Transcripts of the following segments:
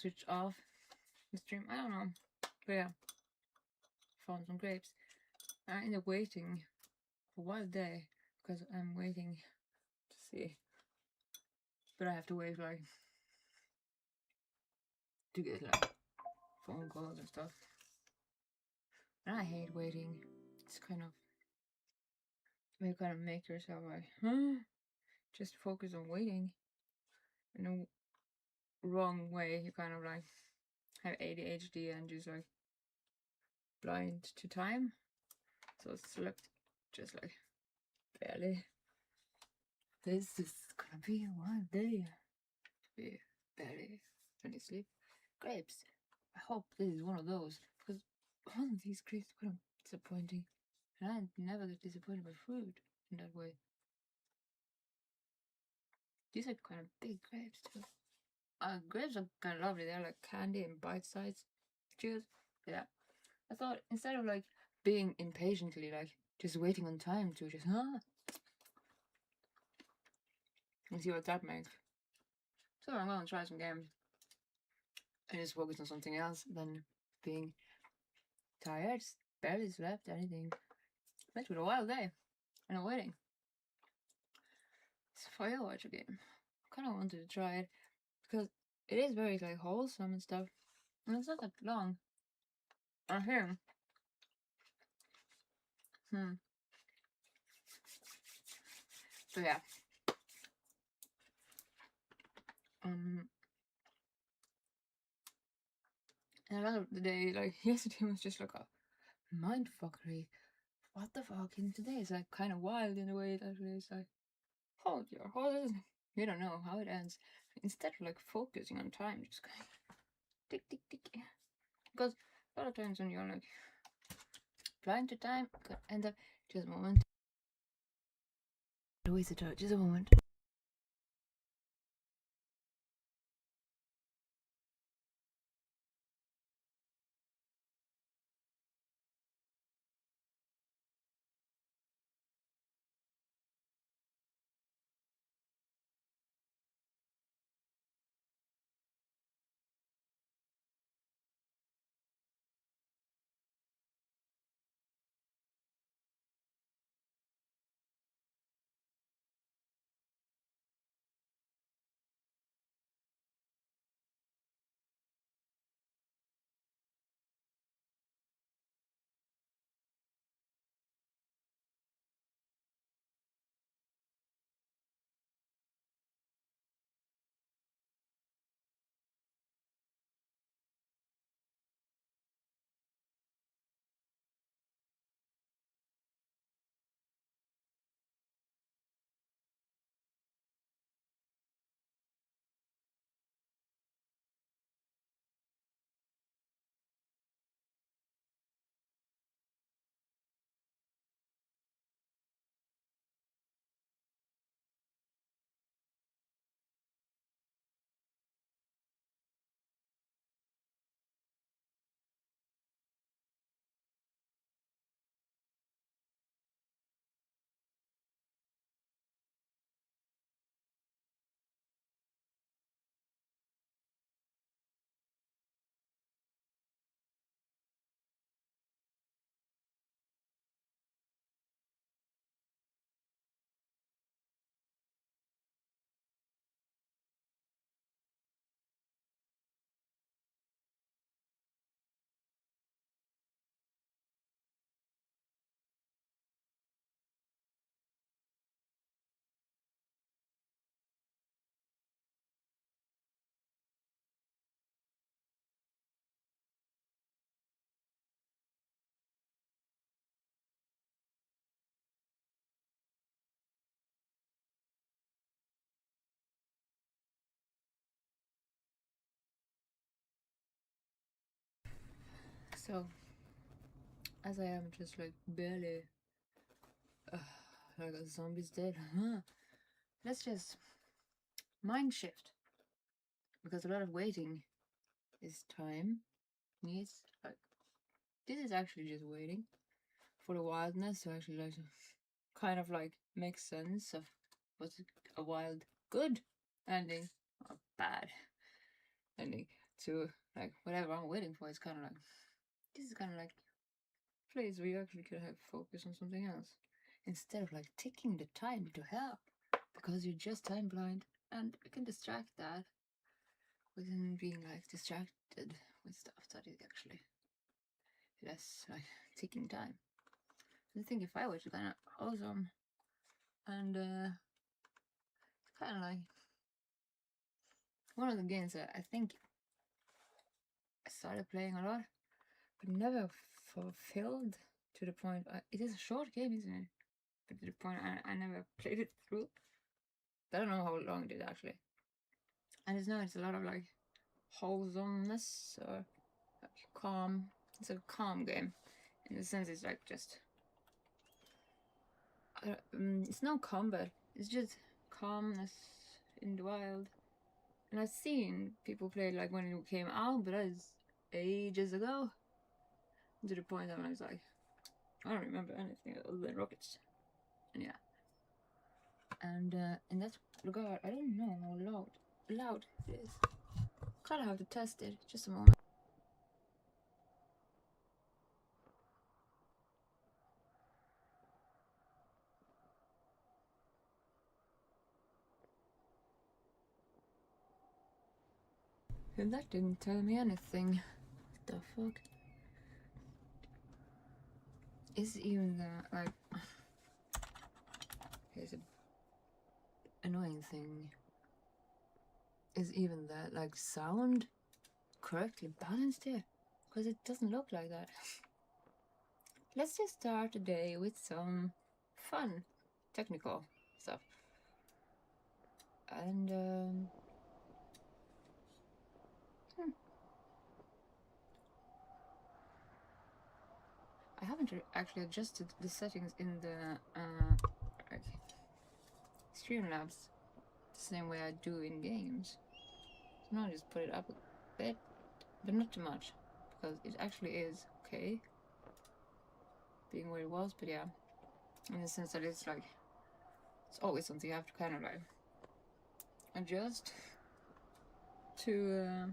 switch off the stream. I don't know. But yeah, found some grapes. I ended up waiting for one day because I'm waiting to see. But I have to wait like to get like phone calls and stuff. And I hate waiting. It's kind of you kind of make yourself like, just focus on waiting. In a wrong way, you kind of like have ADHD and just like blind to time. So I slept just like barely. This is gonna be a wild day. Be barely any sleep. Grapes. I hope this is one of those because one of these grapes is kind of disappointing. And I never get disappointed by fruit in that way. These are kind of big grapes too. Grapes are kind of lovely. They're like candy and bite-sized chews. Yeah. I thought instead of like being impatiently like just waiting on time to just and see what that makes. So I'm gonna try some games and just focus on something else than being tired, barely slept, anything. Went with a wild day and I'm waiting. It's a Firewatch game. I kind of wanted to try it because it is very like wholesome and stuff, and it's not that long. I hear. So yeah. And a lot of the day, like yesterday, was just like a mind fuckery. What the fuck? And today is like kind of wild in a way that it's like, hold your horses. You don't know how it ends. Instead of like focusing on time, just kind of tick tick tick. Because a lot of times when you're like blind to time, could end up just a moment. Always just a moment. So, as I am just like barely like a zombie's dead, let's just mind shift. Because a lot of waiting is time. Needs like this is actually just waiting for the wildness to actually like kind of like make sense of what's a wild good ending or bad ending. to like whatever I'm waiting for. It's kind of like, this is kind of like a place where you actually could have focus on something else instead of like taking the time to help because you're just time blind, and you can distract that within being like distracted with stuff that is actually less like taking time. I think if I were to kind of awesome and kind of like one of the games that I think I started playing a lot but never fulfilled to the point. It is a short game, isn't it? But to the point I never played it through. I don't know how long it is actually. And it's a lot of like wholesomeness or like calm. It's a calm game in the sense it's like just it's no combat. It's just calmness in the wild. And I've seen people play like when it came out, but that is ages ago. To the point that I was like, I don't remember anything other than rockets. And yeah. And in that regard, I don't know how loud it is. Kind of have to test it. Just a moment. And that didn't tell me anything. What the fuck? Is even the like? Here's a annoying thing. Is even that like sound correctly balanced here? Because it doesn't look like that. Let's just start the day with some fun technical stuff. And I haven't actually adjusted the settings in the like Streamlabs the same way I do in games. So now I just put it up a bit, but not too much, because it actually is okay being where it was. But yeah, in the sense that it's like it's always something you have to kind of like adjust to.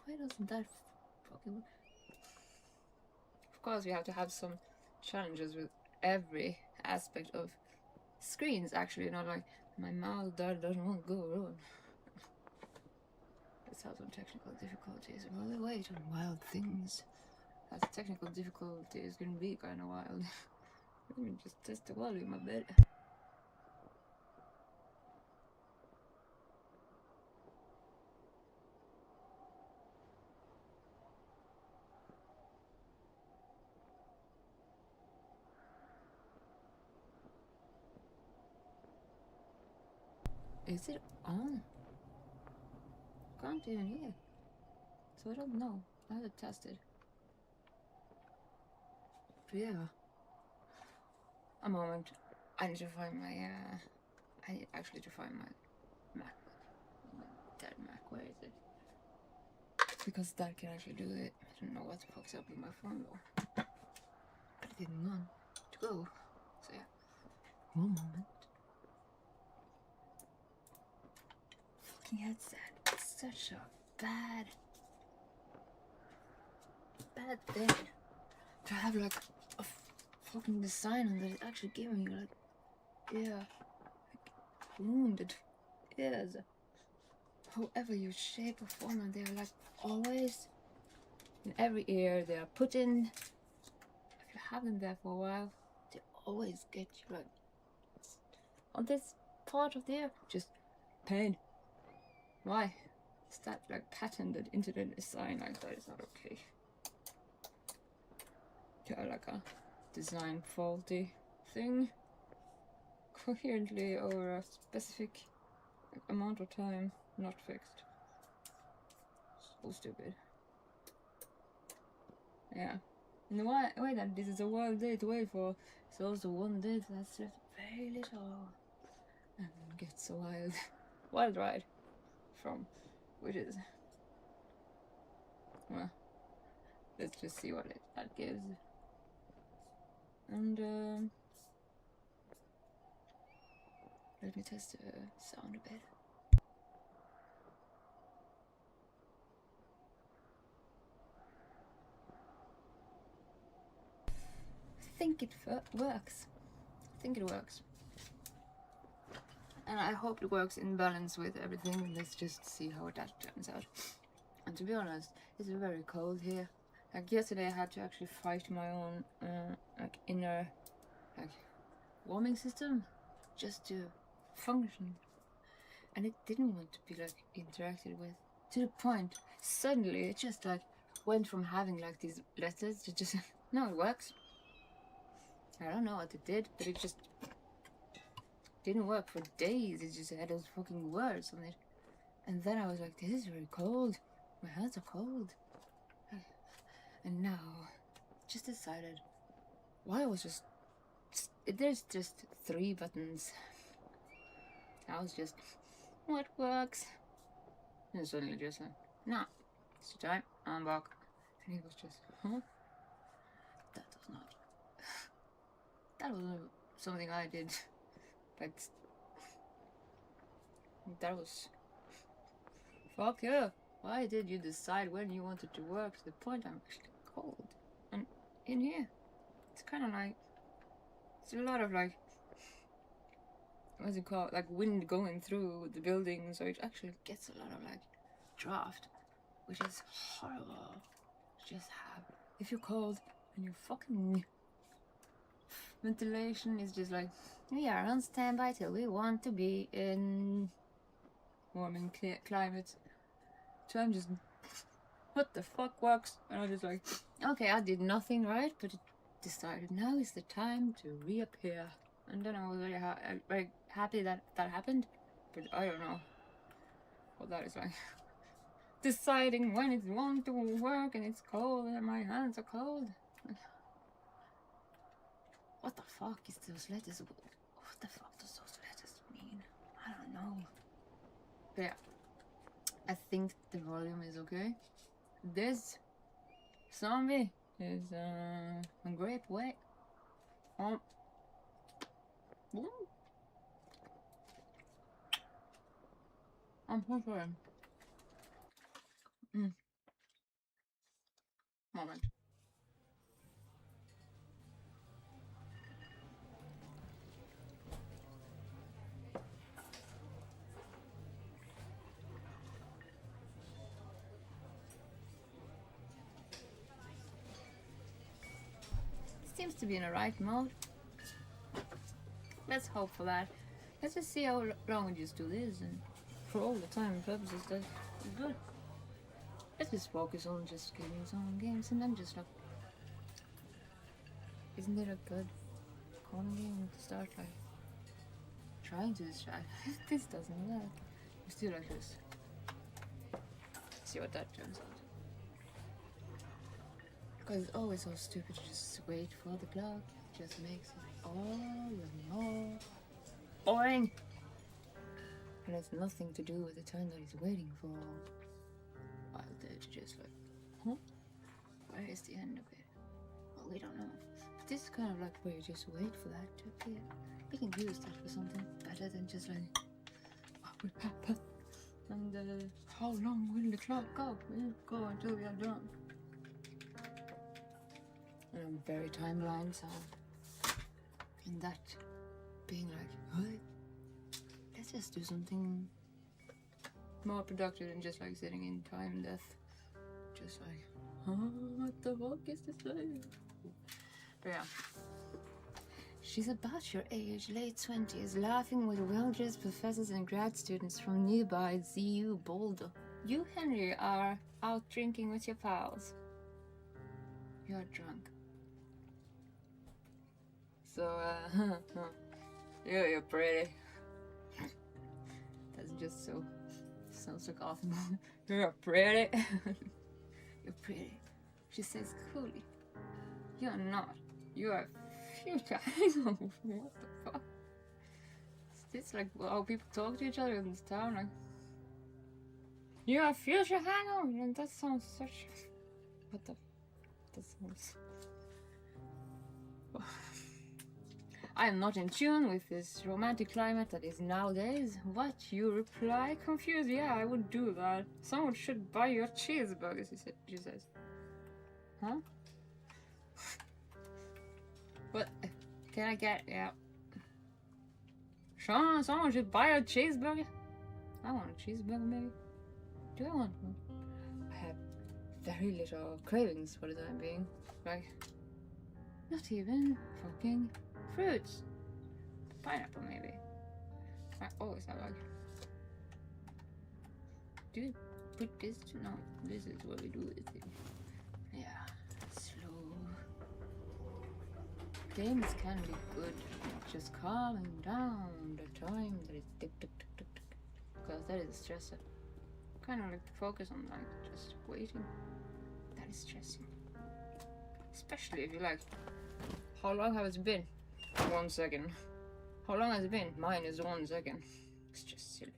Why doesn't that fucking work? Of course, we have to have some challenges with every aspect of screens. Actually, not like my mouse doesn't want to go wrong. Let's have some technical difficulties. Well, wait on wild things. That technical difficulty is gonna be kind of wild. Let me just test the volume a bit. Is it on? Can't even hear. So I don't know. I have to test it. But yeah. A moment. I need to find my I need actually to find my Mac. My dead Mac. Where is it? Because that can actually do it. I don't know what the fuck's up with my phone though. But it didn't want to go. So yeah. One moment. Fucking headset. It's such a bad thing to have like a fucking design on that is actually giving you like, yeah, like wounded ears. However you shape or form them, they're like always in every ear they are put in. If you have them there for a while, they always get you like on this part of the ear, just pain. Why? Is that like patented into the design? Like that is not okay. Yeah, like a design faulty thing coherently over a specific amount of time, not fixed. So stupid. Yeah. And the way that this is a wild day to wait for, it's also one day that's just very little and gets a wild ride from, which is, well, let's just see what that gives. And let me test the sound a bit. think it works. I think it works. And I hope it works in balance with everything. Let's just see how that turns out. And to be honest, it's very cold here. Like yesterday I had to actually fight my own like inner like warming system just to function. And it didn't want to be like interacted with. To the point, suddenly it just like went from having like these letters to just no, it works. I don't know what it did, but it just didn't work for days. It just had those fucking words on it. And then I was like, this is very cold. My hands are cold. And now, just decided, why was just, there's just 3 buttons. I was just, what works? And suddenly just like, nah, it's the time, I'm back. And he was just, huh? That was not, that was something I did. Like, that was, fuck yeah. Why did you decide when you wanted to work? To the point I'm actually cold. And in here, it's kind of like, it's a lot of like, what's it called? Like wind going through the building, so it actually gets a lot of like draft, which is horrible. Just have, if you're cold and your fucking ventilation is just like, we are on standby till we want to be in warming climate. So I'm just, what the fuck works? And I'm just like, okay, I did nothing right, but it decided now is the time to reappear. And then I was very happy that that happened, but I don't know what that is like. Deciding when it's wrong to work and it's cold and my hands are cold. What the fuck is those letters? What the fuck does those letters mean? I don't know. But yeah, I think the volume is okay. This zombie is a great way. I'm so sorry. Moment. Seems to be in the right mode. Let's hope for that. Let's just see how long we just do this, and for all the time and purposes, that's good. Let's just focus on just getting some games, and then just like, isn't it a good corner game to start like trying to distract? This doesn't work. We still like this. See what that turns out. Because it's always so stupid to just wait for the clock. It just makes it all the more boring. And it's nothing to do with the time that he's waiting for. While they're just like, huh? Where is the end of it? Well, we don't know. But this is kind of like where you just wait for that to appear. You can use that for something better than just like, what will happen? And how long will the clock go? We'll go until we are done. And I'm very timeline, so in that being like, hey, let's just do something more productive than just like sitting in time death. Just like, what the fuck is this like? But yeah. She's about your age, late 20s, laughing with well-dressed professors and grad students from nearby ZU Boulder. You, Henry, are out drinking with your pals. You're drunk. So, you're pretty. That's just so, sounds like awesome. You're pretty. You're pretty. She says coolly. You're not. You are future. What the fuck? Is this like how people talk to each other in this town? Like, you are future hangover, and that sounds such. What the? That sounds. I am not in tune with this romantic climate that is nowadays. What? You reply? Confused? Yeah, I would do that. Someone should buy your cheeseburgers, she says. Huh? But can I get, yeah. Sean, someone should buy a cheeseburger. I want a cheeseburger, maybe. Do I want one? I have very little cravings for the time being. Like, not even fucking fruits. Pineapple, maybe. I always have like. Do you put this to? No, this is what we do with it. Yeah, slow. Games can be good. Just calming down the time that is tick tick tick tick tick. Because that is stressing. Kind of like focus on like just waiting. That is stressing. Especially if you like. How long has it been? 1 second. How long has it been? Mine is 1 second. It's just silly.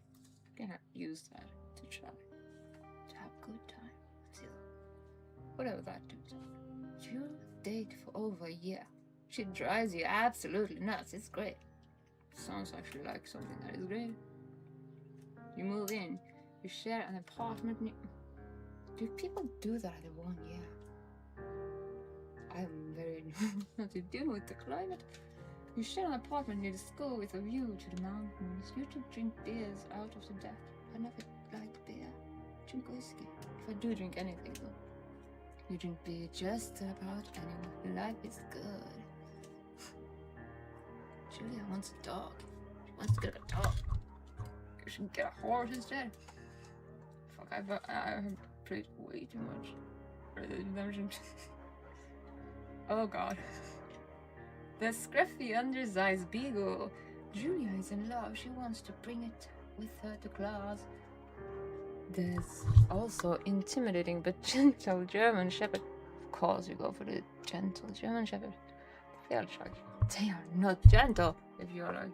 You can use that to try to have a good time. Still, whatever that is. You date for over a year. She drives you absolutely nuts. It's great. Sounds actually like something that is great. You move in. You share an apartment. Do people do that in 1 year? I'm very not to deal with the climate. You share an apartment near the school with a view to the mountains. You two drink beers out of the deck. I never liked beer. Drink whiskey. If I do drink anything though. You drink beer just about anyway. Life is good. Julia wants a dog. She wants to get a dog. You should get a horse instead. Fuck, I played way too much Red Dead Redemption. Oh god. The scruffy undersized beagle. Julia is in love. She wants to bring it with her to class. There's also intimidating but gentle German Shepherd. Of course, you go for the gentle German Shepherd. They are not gentle. If you're like,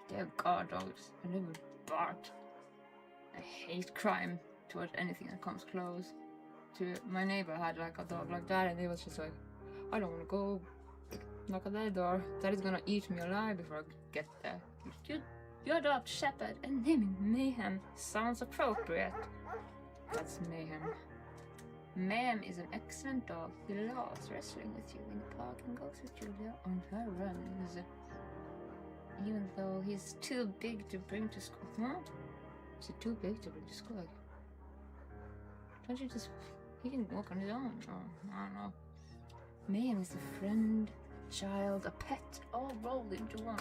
they're guard dogs and they would bark. I hate crime towards anything that comes close. To my neighbor had like a dog like that, and he was just like, I don't want to go knock on that door. That is gonna eat me alive before I get there. You adopt Shepherd and name him Mayhem. Sounds appropriate. That's Mayhem. Mayhem is an excellent dog. He loves wrestling with you in the park and goes with Julia on her runs. Even though he's too big to bring to school. What? Is he too big to bring to school? Like, don't you just... He can walk on his own. Oh, I don't know. Mayhem is a friend, child, a pet, all rolled into one.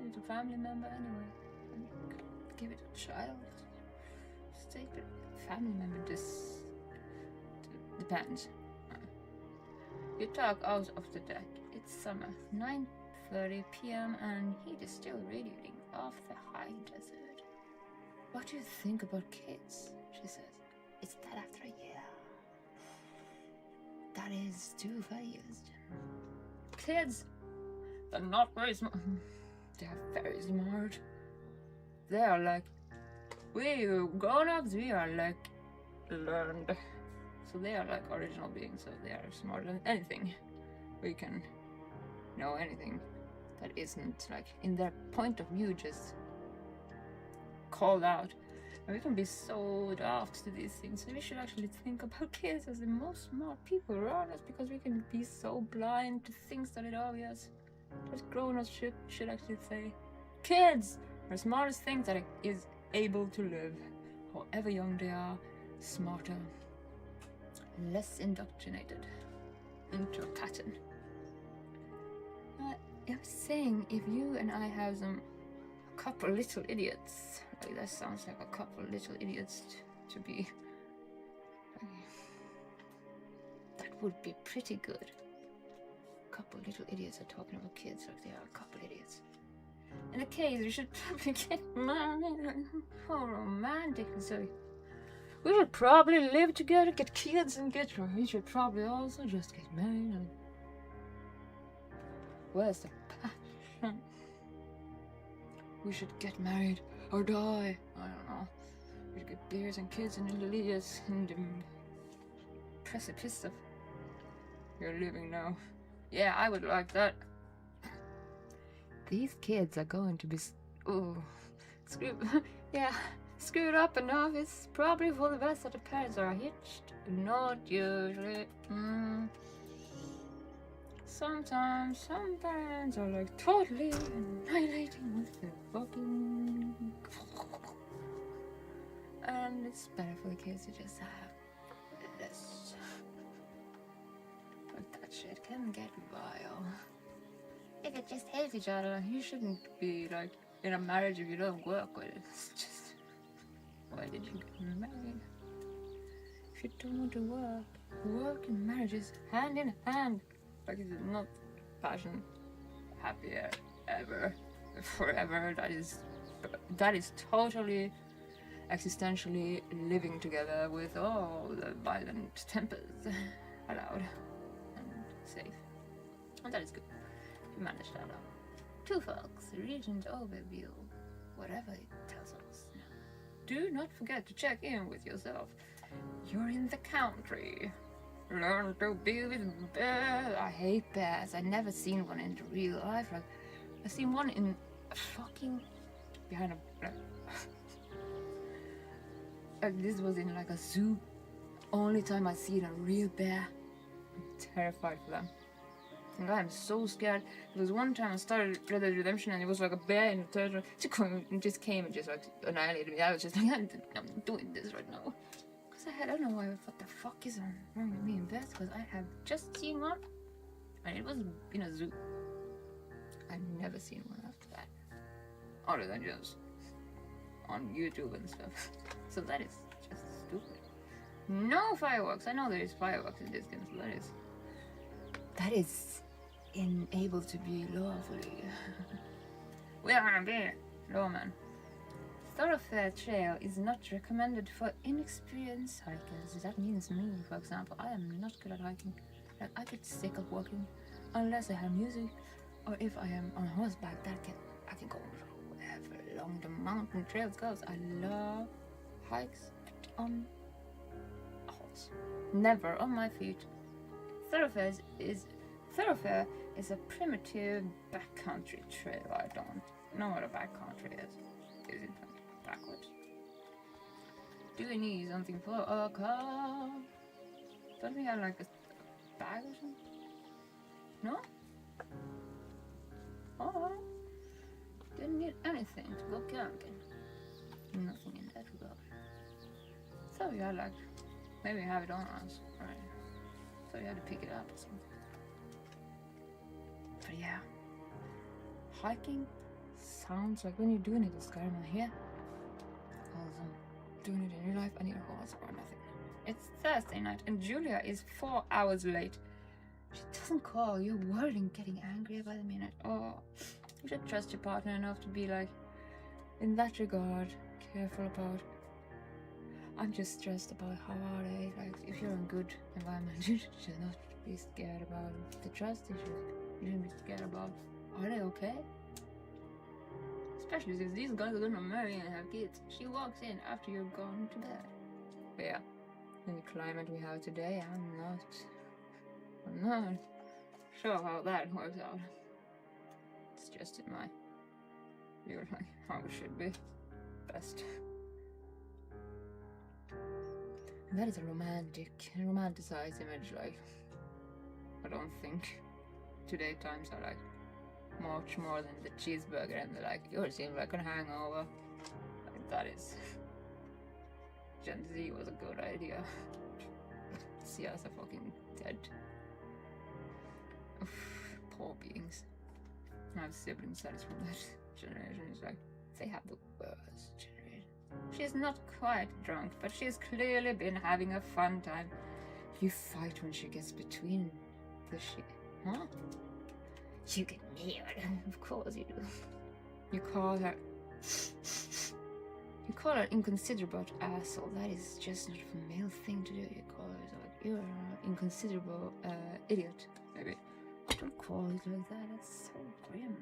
It's a family member anyway. Give it a child. State it. Family member depends. You talk out of the deck. It's summer, 9:30 p.m. and heat is still radiating off the high desert. What do you think about kids? She says. It's that after a year. That is too fast. Kids, they're not very smart. They're very smart. They are like, we grown-ups, we are like learned. So they are like original beings, so they are smarter than anything. We can know anything that isn't like in their point of view just called out. And we can be so daft to these things. So we should actually think about kids as the most smart people around us, because we can be so blind to things that are obvious. Just grown-ups should actually say, kids are the smartest thing that is able to live, however young they are, smarter, less indoctrinated into a pattern. I was saying, if you and I have a couple little idiots, like that sounds like a couple little idiots to be, that would be pretty good. A couple little idiots are talking about kids like they are a couple idiots. In a case, we should probably get married. How romantic. So we should probably live together, get kids, and we should probably also just get married. And where's the passion? We should get married or die. I don't know. We should get beers and kids and little idiots in the precipice of your living now. Yeah, I would like that. These kids are going to be screwed up enough. It's probably for the best that the parents are hitched. Not usually. sometimes some parents are like totally annihilating with their fucking. And it's better for the kids to just have this. But that shit can get vile. If you just hate each other, you shouldn't be like in a marriage if you don't work with it. It's just, why did you get married? If you don't want to work in marriages hand in hand. Like, it's not passion, happier ever, forever. That is totally existentially living together with all the violent tempers allowed and safe. And that is good. You managed that out. Two folks, Regent overview, whatever it tells us. Do not forget to check in with yourself. You're in the country. Learn to be with bears. I hate bears. I've never seen one in real life. Like, I've seen one in a fucking behind a. Like, this was in like a zoo. Only time I seen a real bear. I'm terrified for them. And I'm so scared. There was one time I started Red Dead Redemption and it was like a bear in a territory. It just came and just like annihilated me. I was just like, I'm doing this right now. Because I don't know what the fuck is wrong with me in bears. Because I have just seen one. And it was in a zoo. I've never seen one after that. Other than just on YouTube and stuff. So that is just stupid. No fireworks. I know there is fireworks in this game, so that is able to be lawfully. We are gonna be lawman. Thoroughfare trail is not recommended for inexperienced hikers. That means me, for example. I am not good at hiking. Like, I get sick of walking unless I have music, or if I am on horseback. I can go wherever along the mountain trails goes. I love hikes on a horse. Never on my feet. Thoroughfare is a primitive backcountry trail. I don't know what a backcountry is. Is it backwards? Do we need something for a car? Don't we have like a bag or something? No? Oh, didn't need anything to go camping. Nothing in that regard. So we had like, maybe we have it on us, right? So you had to pick it up or something. But yeah, hiking sounds like when you're doing it in Skyrim here. Also, doing it in real life, I need a horse or nothing. It's Thursday night and Julia is 4 hours late. She doesn't call. You're worried and getting angry by the minute. Oh, you should trust your partner enough to be like, in that regard, careful about. I'm just stressed about how are they. Like, if you're in good environment, you should not be scared about the trust issues. You shouldn't be scared about, are they okay? Especially since these guys are gonna marry and have kids. She walks in after you're gone to bed. But yeah, in the climate we have today, I'm not sure how that works out. It's just in my view, like how it should be best. And that is a romanticized image. Like, I don't think today times are like much more than the cheeseburger and they're like, you seem like a hangover. Like, that is Gen Z was a good idea. See us are fucking dead. Oof, poor beings. I have siblings that is from that generation. It's like, they have the worst generation. She's not quite drunk, but she's clearly been having a fun time. You fight when she gets between the shit. Huh? You get near. Of course you do. You call her inconsiderable asshole. That is just not a male thing to do. You call her like, you're an inconsiderable idiot. Maybe. Don't call it like that. That's so grim.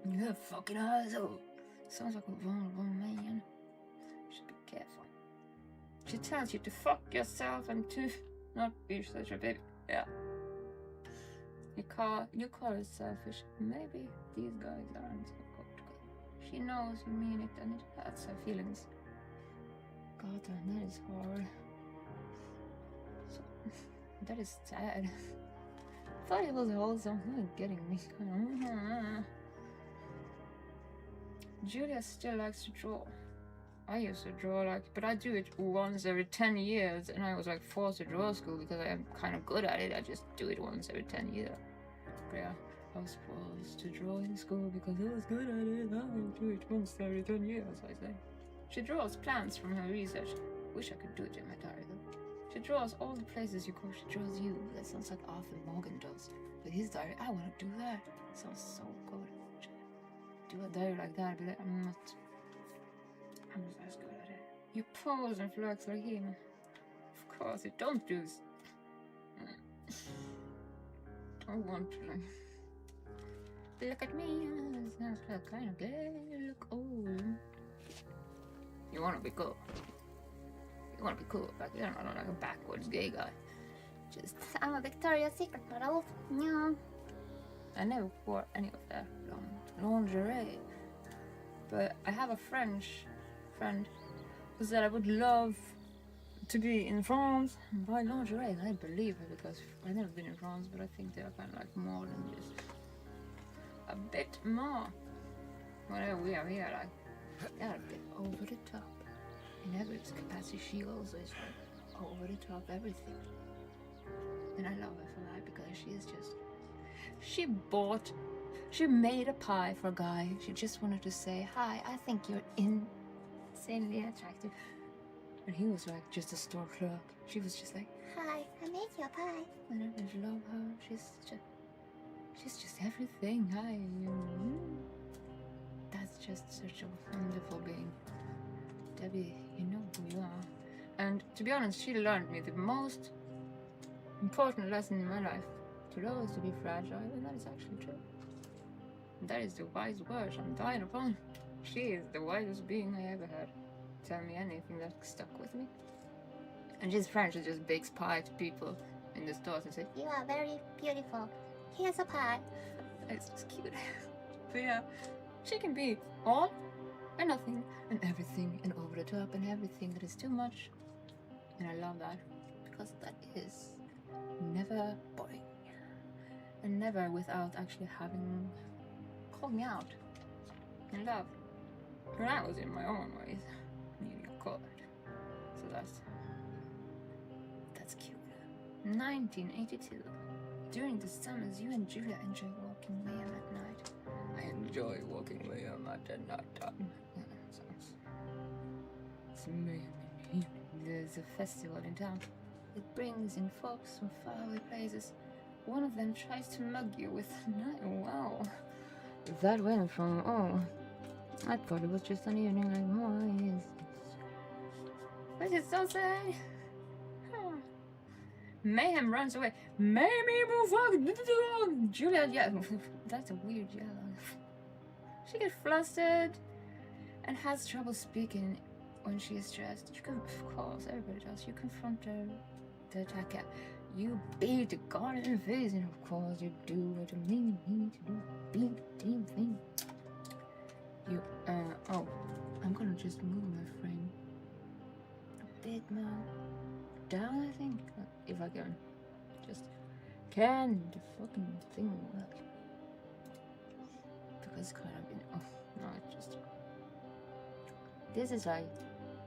You're a fucking asshole. Sounds like a vulnerable man. You should be careful. She tells you to fuck yourself and to not be such a baby. Yeah. You call her selfish. Maybe these guys aren't so good. She knows you mean it and it hurts her feelings. God damn, that is hard. So, that is sad. thought it was wholesome. Not getting me. Julia still likes to draw. I used to draw but I do it once every 10 years, and I was forced to draw school because I am kind of good at it. I just do it once every 10 years. But yeah, I was forced to draw in school because I was good at it. I do it once every 10 years, I say. She draws plants from her research. Wish I could do it in my diary though. She draws all the places you go. She draws you. That sounds like Arthur Morgan does with his diary. I want to do that. It sounds so good. Do a diary like that, but I'm not as good at it. You pose and flex like him. Of course, you don't do this. Don't want to. Look at me. It's not kind of gay. Look old. You want to be cool. You want to be cool, but you're not like a backwards gay guy. Just, I'm a Victoria's Secret model. Yeah. I never wore any of that lingerie. But I have a French friend who said I would love to be in France and buy lingerie. And I believe her because I've never been in France, but I think they're kind of more than just a bit more. Whatever we are here, they're a bit over the top. In every capacity, she also is over the top everything. And I love her for that because she is just... She made a pie for a guy. She just wanted to say, hi, I think you're insanely attractive. And he was just a store clerk. She was just like, hi, I made you a pie. And I just love her. She's just everything. Hi. That's just such a wonderful being. Debbie, you know who you are. And to be honest, she learned me the most important lesson in my life. To love is to be fragile, and that is actually true. And that is the wise words I'm dying upon. She is the wisest being I ever had. Tell me anything that stuck with me. And she's French, she just bakes pie to people in the stores and says, you are very beautiful. Here's a pie. It's just cute. But yeah, she can be all and nothing and everything and over the top and everything that is too much. And I love that because that is never boring. And never without actually having called me out in love. When I was in my own ways, needing a card. So that's cute. 1982. During the summers, you and Julia enjoy walking Liam at night. I enjoy walking Liam at night time. Sounds. It's amazing. There's a festival in town. It brings in folks from faraway places. One of them tries to mug you with a knife. Wow. That went from, I thought it was just an evening why is this? This is so sad. Huh. Mayhem runs away. Mamie, move on. Julia, yeah, that's a weird yell. She gets flustered and has trouble speaking when she is stressed. You can, of course, everybody does. You confront her to attack her. You beat the god in the face, and of course you do what you need to do. Beat the damn thing. You, I'm gonna just move my frame a bit more down, I think. If I can. Just can the fucking thing work? Because it's kind of been, no, it's just. This is something.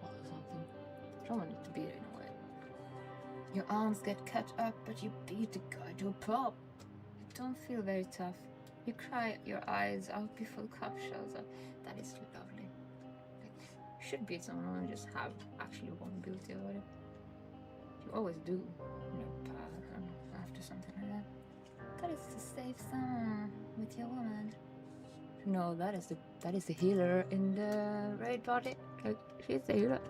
I don't want it to be in a way. Your arms get cut up, but you beat the guy to a pulp. You don't feel very tough. You cry your eyes out before the cop shows up. That is lovely. You should beat someone and just have actually vulnerability about it. You always do, after something like that. That is to save someone with your woman. No, that is the healer in the raid party. She's the healer.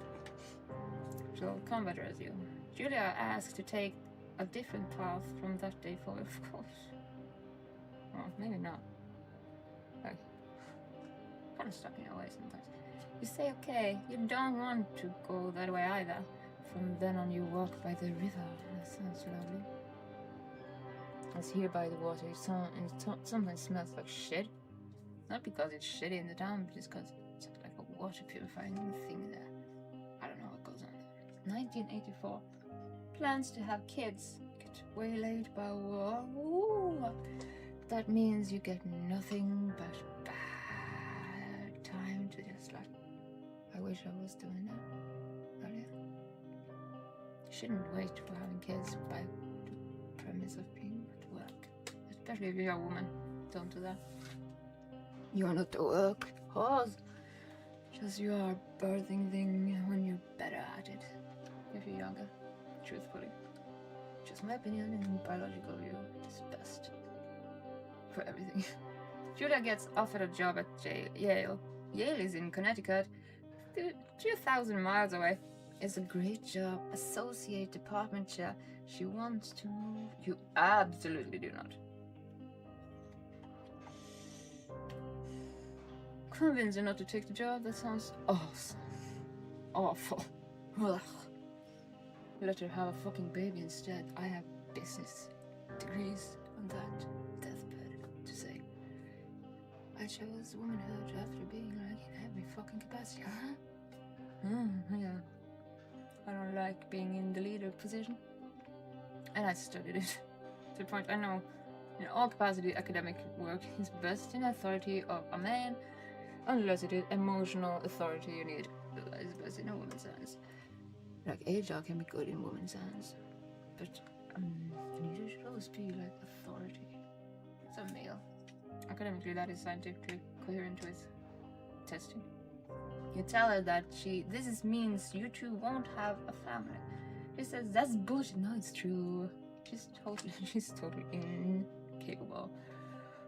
She'll combat as you. Julia asked to take a different path from that day forward, of course. Well, maybe not. Like, kind of stuck in your way sometimes. You say, okay, you don't want to go that way either. From then on, you walk by the river. That sounds lovely. It's here by the water. It sometimes smells like shit. Not because it's shitty in the town, but just because it's like a water purifying thing there. I don't know what goes on there. 1984. Plans to have kids. Get waylaid by war. Ooh, that means you get nothing but bad time to just like, I wish I was doing that earlier. You shouldn't wait for having kids by the premise of being at work. Especially if you're a woman. Don't do that. You're not the work horse. Just you are a birthing thing when you're better at it. If you're younger. Truthfully. Just my opinion, and biological view is best. For everything. Julia gets offered a job at Yale. Yale is in Connecticut. 2,000 miles away. It's a great job. Associate department chair. She wants to move. You absolutely do not. Convince her not to take the job. That sounds awesome. Awful. Ugh. Let her have a fucking baby instead. I have business degrees on that deathbed to say. I chose womanhood after being like in every fucking capacity, huh? Yeah. I don't like being in the leader position. And I studied it. To the point I know in all capacity academic work is best in authority of a man, unless it is emotional authority you need. Is best in a woman's hands. Like HR can be good in women's hands, but leader should always be like authority. It's a male. Academically, that is scientifically coherent with testing. You tell her that this means you two won't have a family. She says that's bullshit. No, it's true. She's totally incapable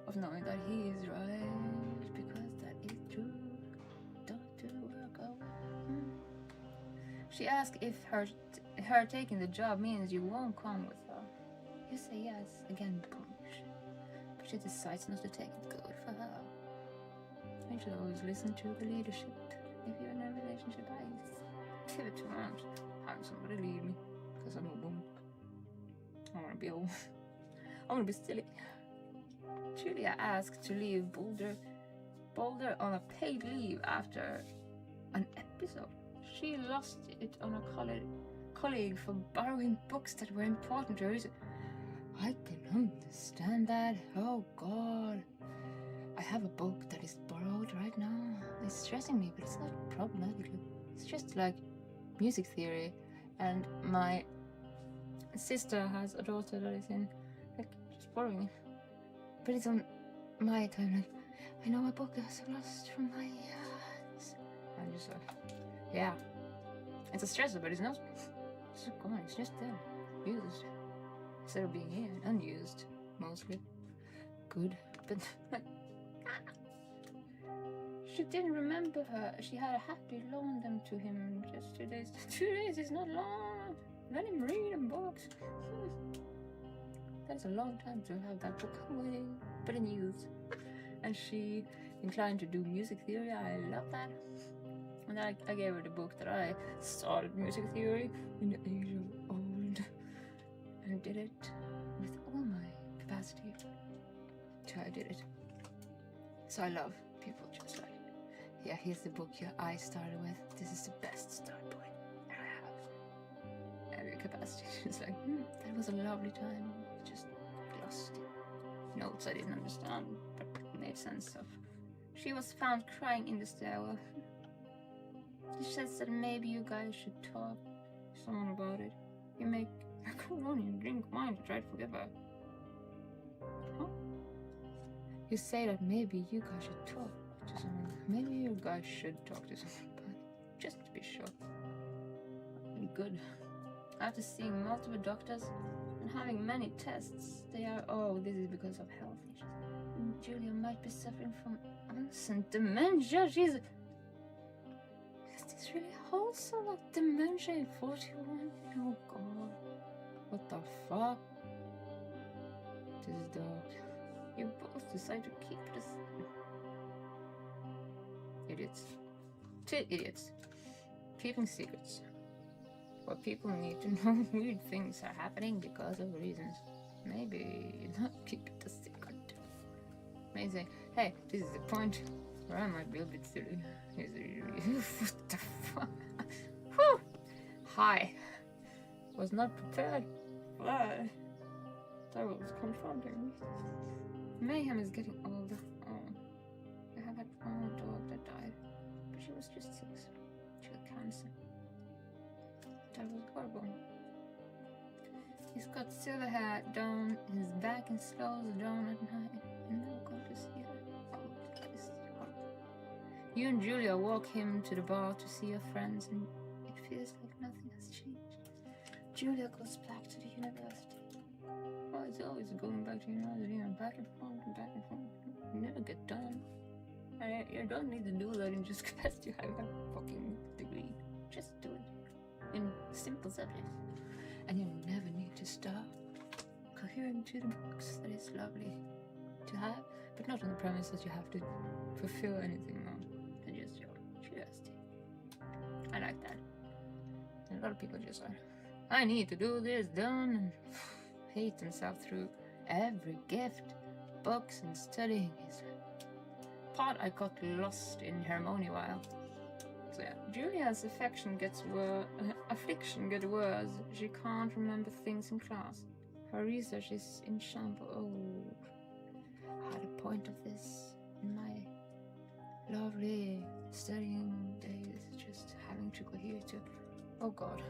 of knowing that he is right because that is true. Don't do work out. She asks if her taking the job means you won't come with her. You say yes. Again, bullshit. But she decides not to take it. Good for her. You should always listen to the leadership. If you're in a relationship, I give it to her. Having somebody lead me. Because I'm a woman. I want to be old. I want to be silly. Julia asked to leave Boulder on a paid leave after an episode. She lost it on a colleague for borrowing books that were important to her. I can understand that. Oh God. I have a book that is borrowed right now. It's stressing me, but it's not problematic. It's just like music theory. And my sister has a daughter that is in, like, just borrowing it. But it's on my time. Like, I know a book is lost from my hands. I'm just like, yeah. It's a stressor, but it's not. It's just gone. It's just there. Used. Instead of being here. Unused. Mostly. Good. But, like, she didn't remember her. She had happily loaned them to him just 2 days. 2 days is not long. Let him read them books. That is a long time to have that book waiting, but in use. And she inclined to do music theory. I love that. And I gave her the book that I started music theory in the age of old. And did it with all my capacity. So I did it. So I love people just like, yeah, here's the book I started with. This is the best start point that I have. Every capacity. It's like, that was a lovely time. Just lost notes I didn't understand, but made sense of. She was found crying in the stairwell. She says that maybe you guys should talk to someone about it. You make macaroni and drink wine to try to forgive her. Huh? You say that maybe you guys should talk to someone. Maybe you guys should talk to someone, but just to be sure. Good. After seeing multiple doctors and having many tests, they are, this is because of health issues. And Julia might be suffering from onset dementia. Is this really wholesome? Like dementia in 41? Oh God. What the fuck? This is dark. You both decide to keep this. Idiots. Two idiots. Keeping secrets. What people need to know, weird things are happening because of reasons. Maybe not keep it a secret. Maybe say, hey, this is the point where I might be a bit silly. What the fuck? Whew. Hi. Was not prepared. But That was confronting me. Mayhem is getting older. Oh. I have had one dog that died, but she was just 6. She had cancer. That was horrible. He's got silver hair down his back and slows down at night. And never going to see her. Oh, that is horrible. You and Julia walk him to the bar to see your friends, and it feels like nothing has changed. Julia goes back to the university. Well, it's always going back to university and back and forth and back and forth. You never get done. You don't need to do that in just because you have a fucking degree. Just do it in simple subjects. And you never need to stop cohering to the books. That is lovely to have, but not on the premise that you have to fulfill anything more than just your curiosity. I like that. And a lot of people just are, I need to do this done, and hate themselves through every gift, books, and studying is part I got lost in Hermione while. So yeah, Julia's affliction gets worse. She can't remember things in class. Her research is in shambles. Oh, I had a point of this in my lovely studying days, just having to cohere to. Oh God,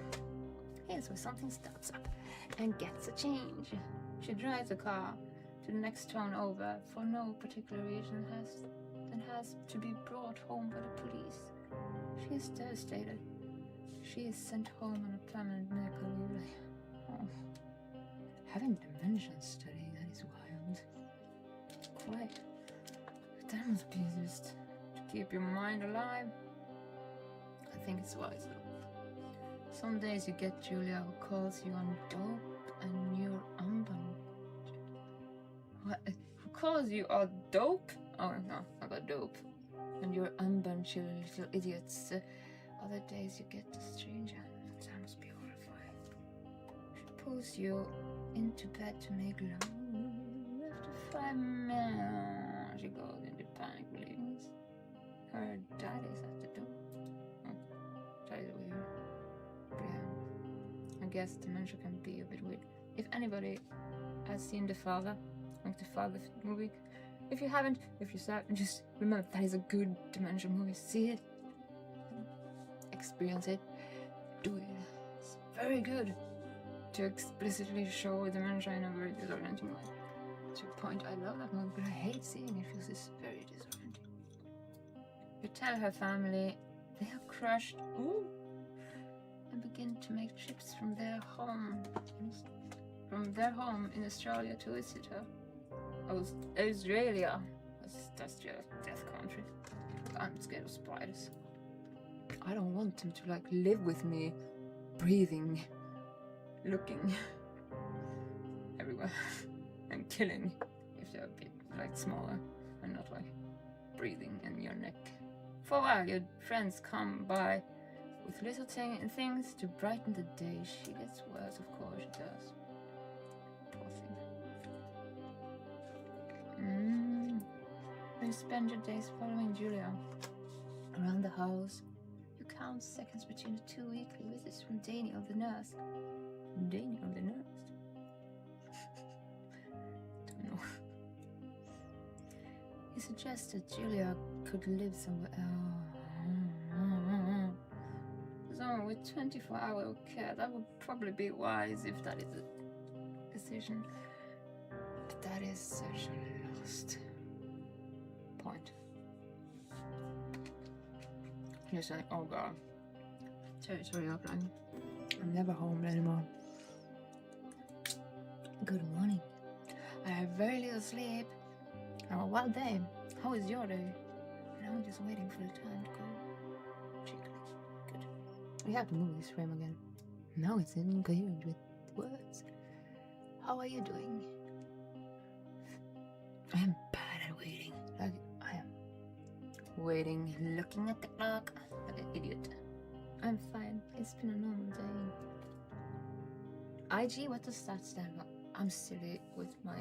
here's where something starts up and gets a change. She drives the car to the next town over for no particular reason, has to be brought home by the police. She is devastated. She is sent home on a permanent medical leave. Oh. Having dementia studying, that is wild. Quite. But that must be just to keep your mind alive. I think it's wise though. Some days you get Julia who calls you on dope and you're unbound. What? Who calls you on dope? Oh no, I got dope. And you're unbunch, you little idiots. Other days you get the stranger. That must be horrifying. She pulls you into bed to make love. After 5 minutes, she goes into panic bleedings. Her dad is at the door. Oh, that is weird. But yeah, I guess dementia can be a bit weird. If anybody has seen The Father, like the Father movie, if you haven't, if you saw, just remember that is a good dementia movie. See it, experience it, do it. It's very good to explicitly show dementia in a very disorienting way. To a point, I love that movie, but I hate seeing it because it's very disorienting. You tell her family they are crushed, and begin to make trips from their home in Australia to visit her. Australia. That's just death country. I'm scared of spiders. I don't want them to like live with me, breathing, looking everywhere, and killing if they're a bit like smaller and not like breathing in your neck. For a while, your friends come by with little things to brighten the day. She gets worse, of course she does. You spend your days following Julia around the house. You count seconds between the 2 weekly visits from Daniel the nurse. Daniel the nurse? Don't know. He suggested Julia could live somewhere else. Somewhere with 24-hour care. That would probably be wise if that is a decision. But that is such a lost point. You're saying, oh God, territory outline. I'm never home anymore. Good morning. I have very little sleep. Oh, well day. How is your day? And I'm just waiting for the time to go. Chickly. Good. We have to move this frame again. Now it's incoherent with words. How are you doing? I am bad at waiting. Like, I am waiting, looking at the clock like an idiot. I'm fine. It's been a normal day. IG, what does that stand for? I'm silly with my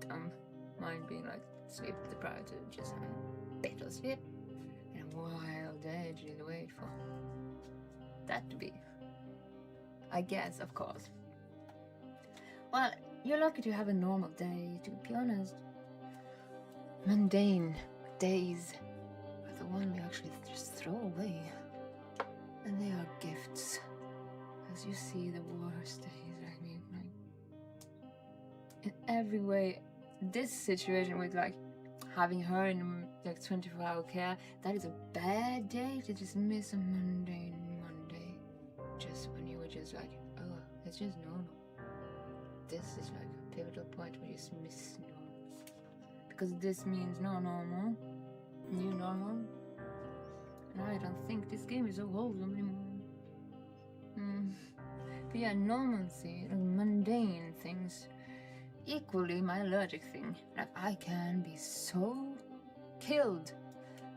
dumb mind being like sleep deprived to just have a bit of sleep and a wild day to wait for that to be. I guess, of course. Well, You're lucky to have a normal day, to be honest. Mundane days are the one we actually just throw away. And they are gifts. As you see, the worst days, I mean, like, in every way, this situation with, like, having her in, like, 24-hour care, that is a bad day to just miss a mundane Monday. Just when you were just like, oh, it's just normal. This is like a pivotal point where you just miss normal. Because this means no normal, new normal. And I don't think this game is so wholesome anymore. But yeah, normalcy, like mundane things, equally my allergic thing. Like, I can be so killed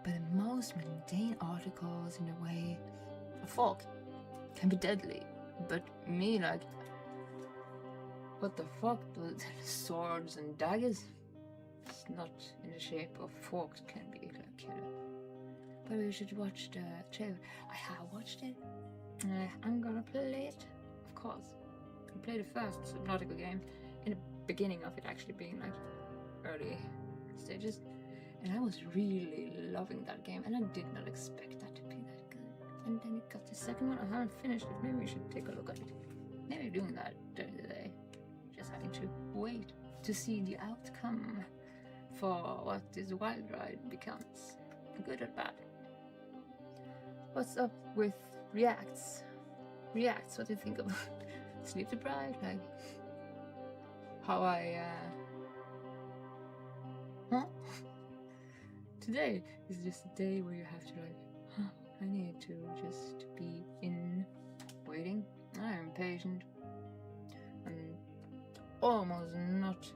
by the most mundane articles in a way. A fork can be deadly, but me, like, what the fuck? Swords and daggers? It's not in the shape of forks can be like killer. But we should watch the trailer. I have watched it. I'm gonna play it, of course. I played the first Subnautica game in the beginning of it actually being like early stages, and I was really loving that game, and I did not expect that to be that good. And then it got the second one. I haven't finished it. Maybe we should take a look at it. Maybe doing that during the day. Just having to wait to see the outcome for what this wild ride becomes, good or bad. What's up with Reacts? Reacts, what do you think of Sleep Deprived? Like, how I, Today is just a day where you have to like, I need to just be in waiting. I am patient. I'm almost not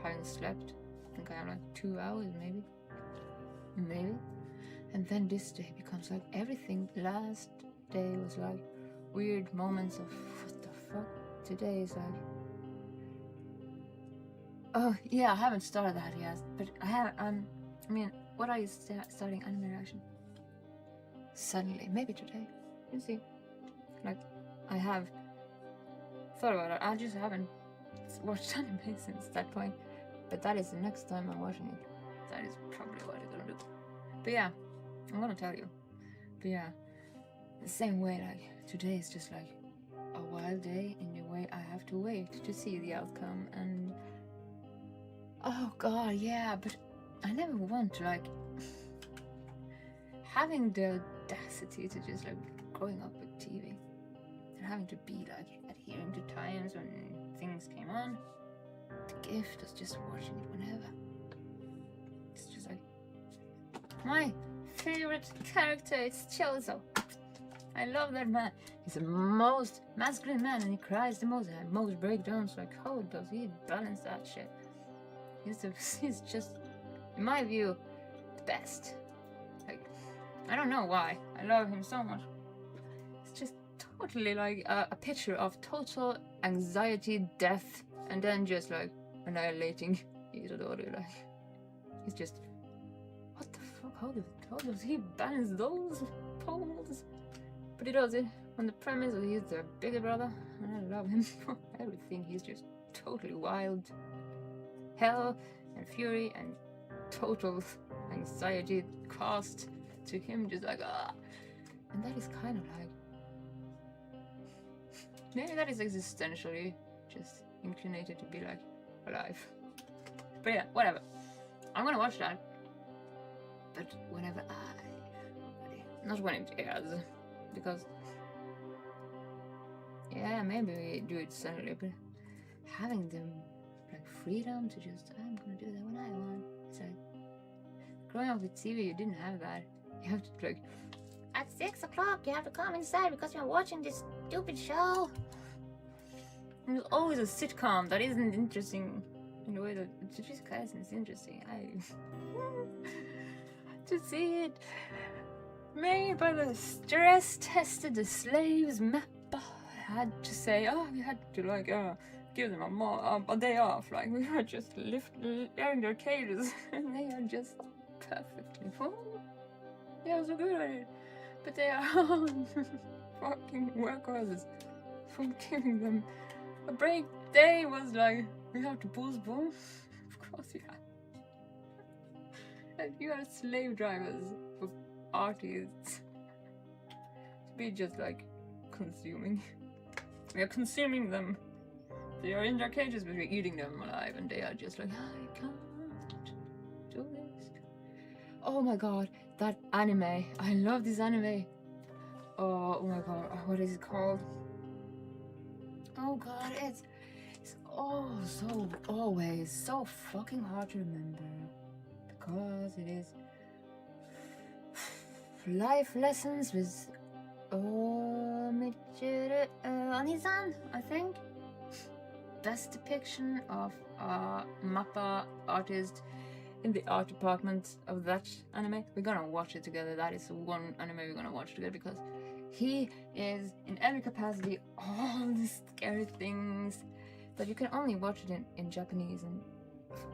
having slept. I think I have like 2 hours, maybe. And then this day becomes like everything. Last day was like weird moments of what the fuck. Today is like, oh yeah, I haven't started that yet, but I have. I mean, what are you starting anime reaction? Suddenly, maybe today. We'll see. Like, I have thought about it. I just haven't watched anime since that point. But that is the next time I'm watching it. That is probably what I'm gonna do. But yeah, I'm gonna tell you. But yeah, the same way, like, today is just like a wild day in the way I have to wait to see the outcome. And oh god, yeah, but I never want to, like, having the audacity to just like growing up with TV and having to be like adhering to times when things came on. The gift is just watching it whenever. It's just like my favorite character is Chozo. I love that man. He's the most masculine man and he cries the most, and most breakdowns. Like, how does he balance that shit? He's just, in my view, the best. Like, I don't know why. I love him so much. It's just totally like a picture of total anxiety, death, and then just like annihilating Itadori. Like, he's just, what the fuck? How does he balance those poles? But he does it on the premise that he's the bigger brother, and I love him for everything. He's just totally wild. Hell and fury and total anxiety cast to him, just like, ah. And that is kind of like, maybe that is existentially just inclinated to be like alive. But yeah, whatever. I'm gonna watch that, but whenever not when it airs, because yeah, maybe we do it suddenly, but having them like freedom to just, I'm gonna do that when I want. It's like growing up with TV, you didn't have that. You have to like, at 6 o'clock you have to come inside because you're watching this stupid show. And there's always a sitcom that isn't interesting in the way that Jujutsu Kaisen is interesting. To see it made by the stress-tested the slaves mapper had to say, oh, we had to like give them a day off. Like, we were just airing their cages, and they are just perfectly full. They are so good at it, but they are fucking workhorses for giving them a break They was like, we have to boost boom. Of course we have. And you are slave drivers for artists to be just like consuming. We are consuming them. They are in their cages, but we're eating them alive, and they are just like, I can't do this. Oh my god, that anime. I love this anime. Oh my god, what is it called? Oh god, it's always so fucking hard to remember. Because it is life lessons with Michiru Onisan, I think. Best depiction of a mappa artist in the art department of that anime. We're gonna watch it together. That is one anime we're gonna watch together because he is in every capacity all these scary things that you can only watch it in Japanese and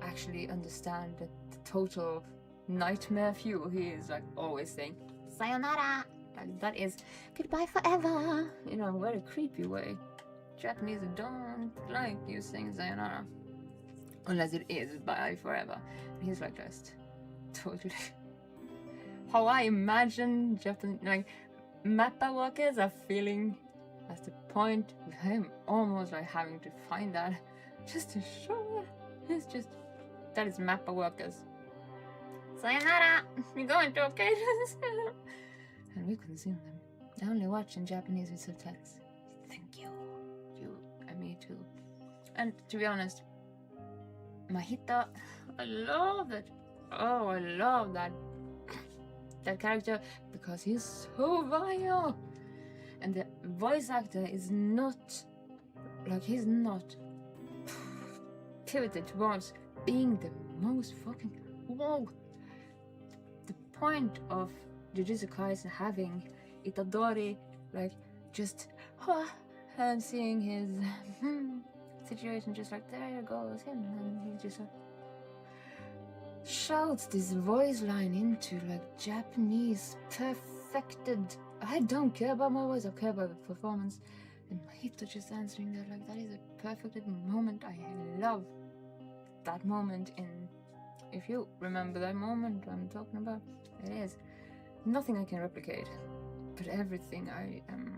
actually understand the total nightmare fuel he is like always saying sayonara, like that is goodbye forever in a very creepy way. Japanese don't like you saying sayonara unless it is bye forever. And he's like just totally how I imagine Japan like mappa workers are feeling. That's the point of him almost like having to find that just to show it. It's just that is mappa workers. Sayonara, we're going to occasions. And we consume them. I only watch in Japanese with subtitles. Thank you. You and me too. And to be honest, Mahito, I love it. Oh, I love that character because he's so vile. And the voice actor is not like he's not pivoted towards being the most fucking whoa. The point of Jujutsu Kaisen having Itadori like just and seeing his situation just like there goes him, and he just shouts this voice line into like Japanese perfected. I don't care about my voice, I care about the performance. And Mahito just answering that like that is a perfected moment. I love that moment in. If you remember that moment I'm talking about, it is nothing I can replicate, but everything I am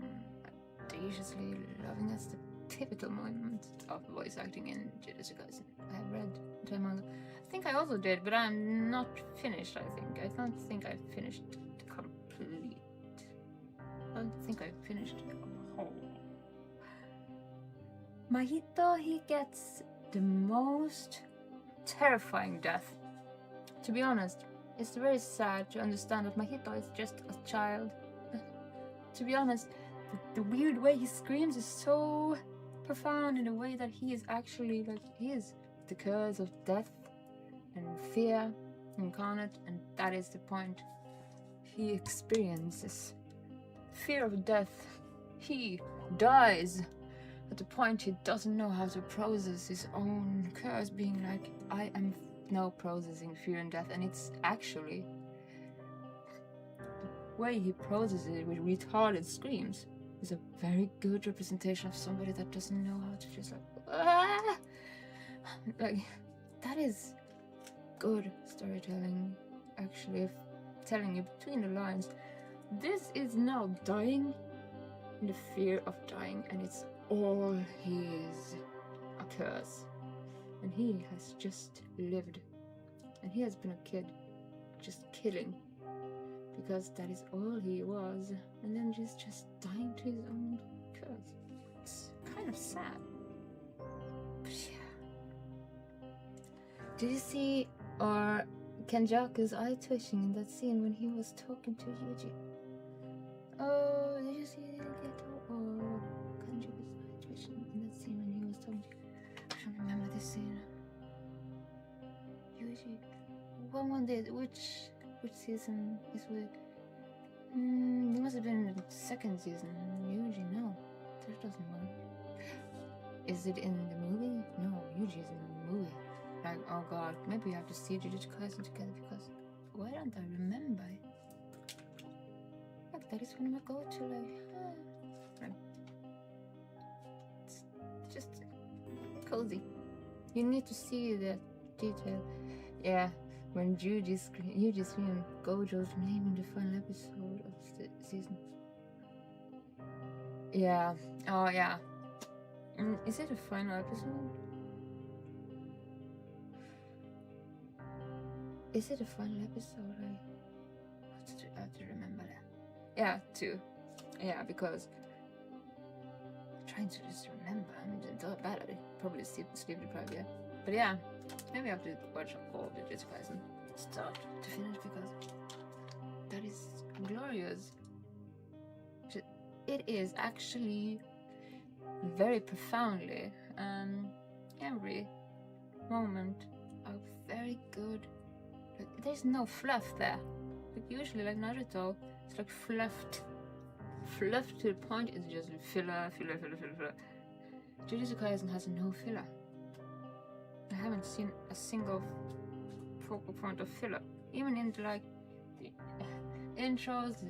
audaciously loving as the pivotal moment of voice acting in Jujutsu Kaisen. I have read the manga. I think I also did, but I'm not finished. I don't think I finished complete. I don't think I finished whole. Mahito, he gets the most terrifying death. To be honest, it's very sad to understand that Mahito is just a child. To be honest, the weird way he screams is so profound in a way that he is actually like he is the curse of death and fear incarnate, and that is the point. He experiences fear of death. He dies at the point he doesn't know how to process his own curse, being like, I am now processing fear and death, and it's actually the way he processes it with retarded screams is a very good representation of somebody that doesn't know how to just like that is good storytelling, actually, of telling you between the lines, this is now dying in the fear of dying, and it's all his a curse, and he has just lived, and he has been a kid just killing because that is all he was, and then he's just dying to his own curse. It's kind of sad, but yeah. Did you see or Kenjaku's eye twitching in that scene when he was talking to Yuji? Oh, did you see Geto or Kenjaku's eye twitching in that scene when he was talking to... I don't remember this scene. Yuji. One did. Which season is with? It must have been the second season. Yuji, no. That doesn't work. Is it in the movie? No, Yuji is in the movie. Like, oh god, maybe we have to see Jujutsu Kaisen together because why don't I remember? Like, that is one of my go-to, like, it's just cozy. You need to see the detail. Yeah, when Yuji screamed Gojo's name in the final episode of the season. Yeah. Oh yeah. Is it a final episode? Is it a final episode? I have to remember that. Yeah, 2. Yeah, because I'm trying to just remember. I'm just bad at it. Probably sleep deprived, yeah. But yeah, maybe I have to watch all the Jujutsu Kaisen start to finish because that is glorious. It is actually very profoundly every moment are very good. Like, there's no fluff there. Like usually, like Naruto, it's like fluffed to the point. It's just filler. Jujutsu Kaisen has no filler. I haven't seen a single focal point of filler, even in like the intros,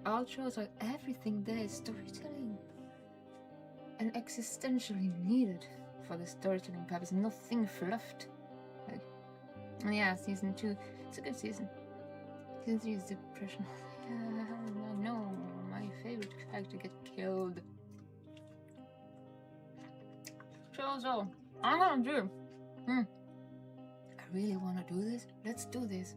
outros. Like everything there is storytelling and existentially needed for the storytelling purpose. Nothing fluffed. Like, and yeah, season 2, it's a good season. Season 3 is depression. Yeah, no, my favorite character get killed. So, I'm gonna do. I really wanna do this. Let's do this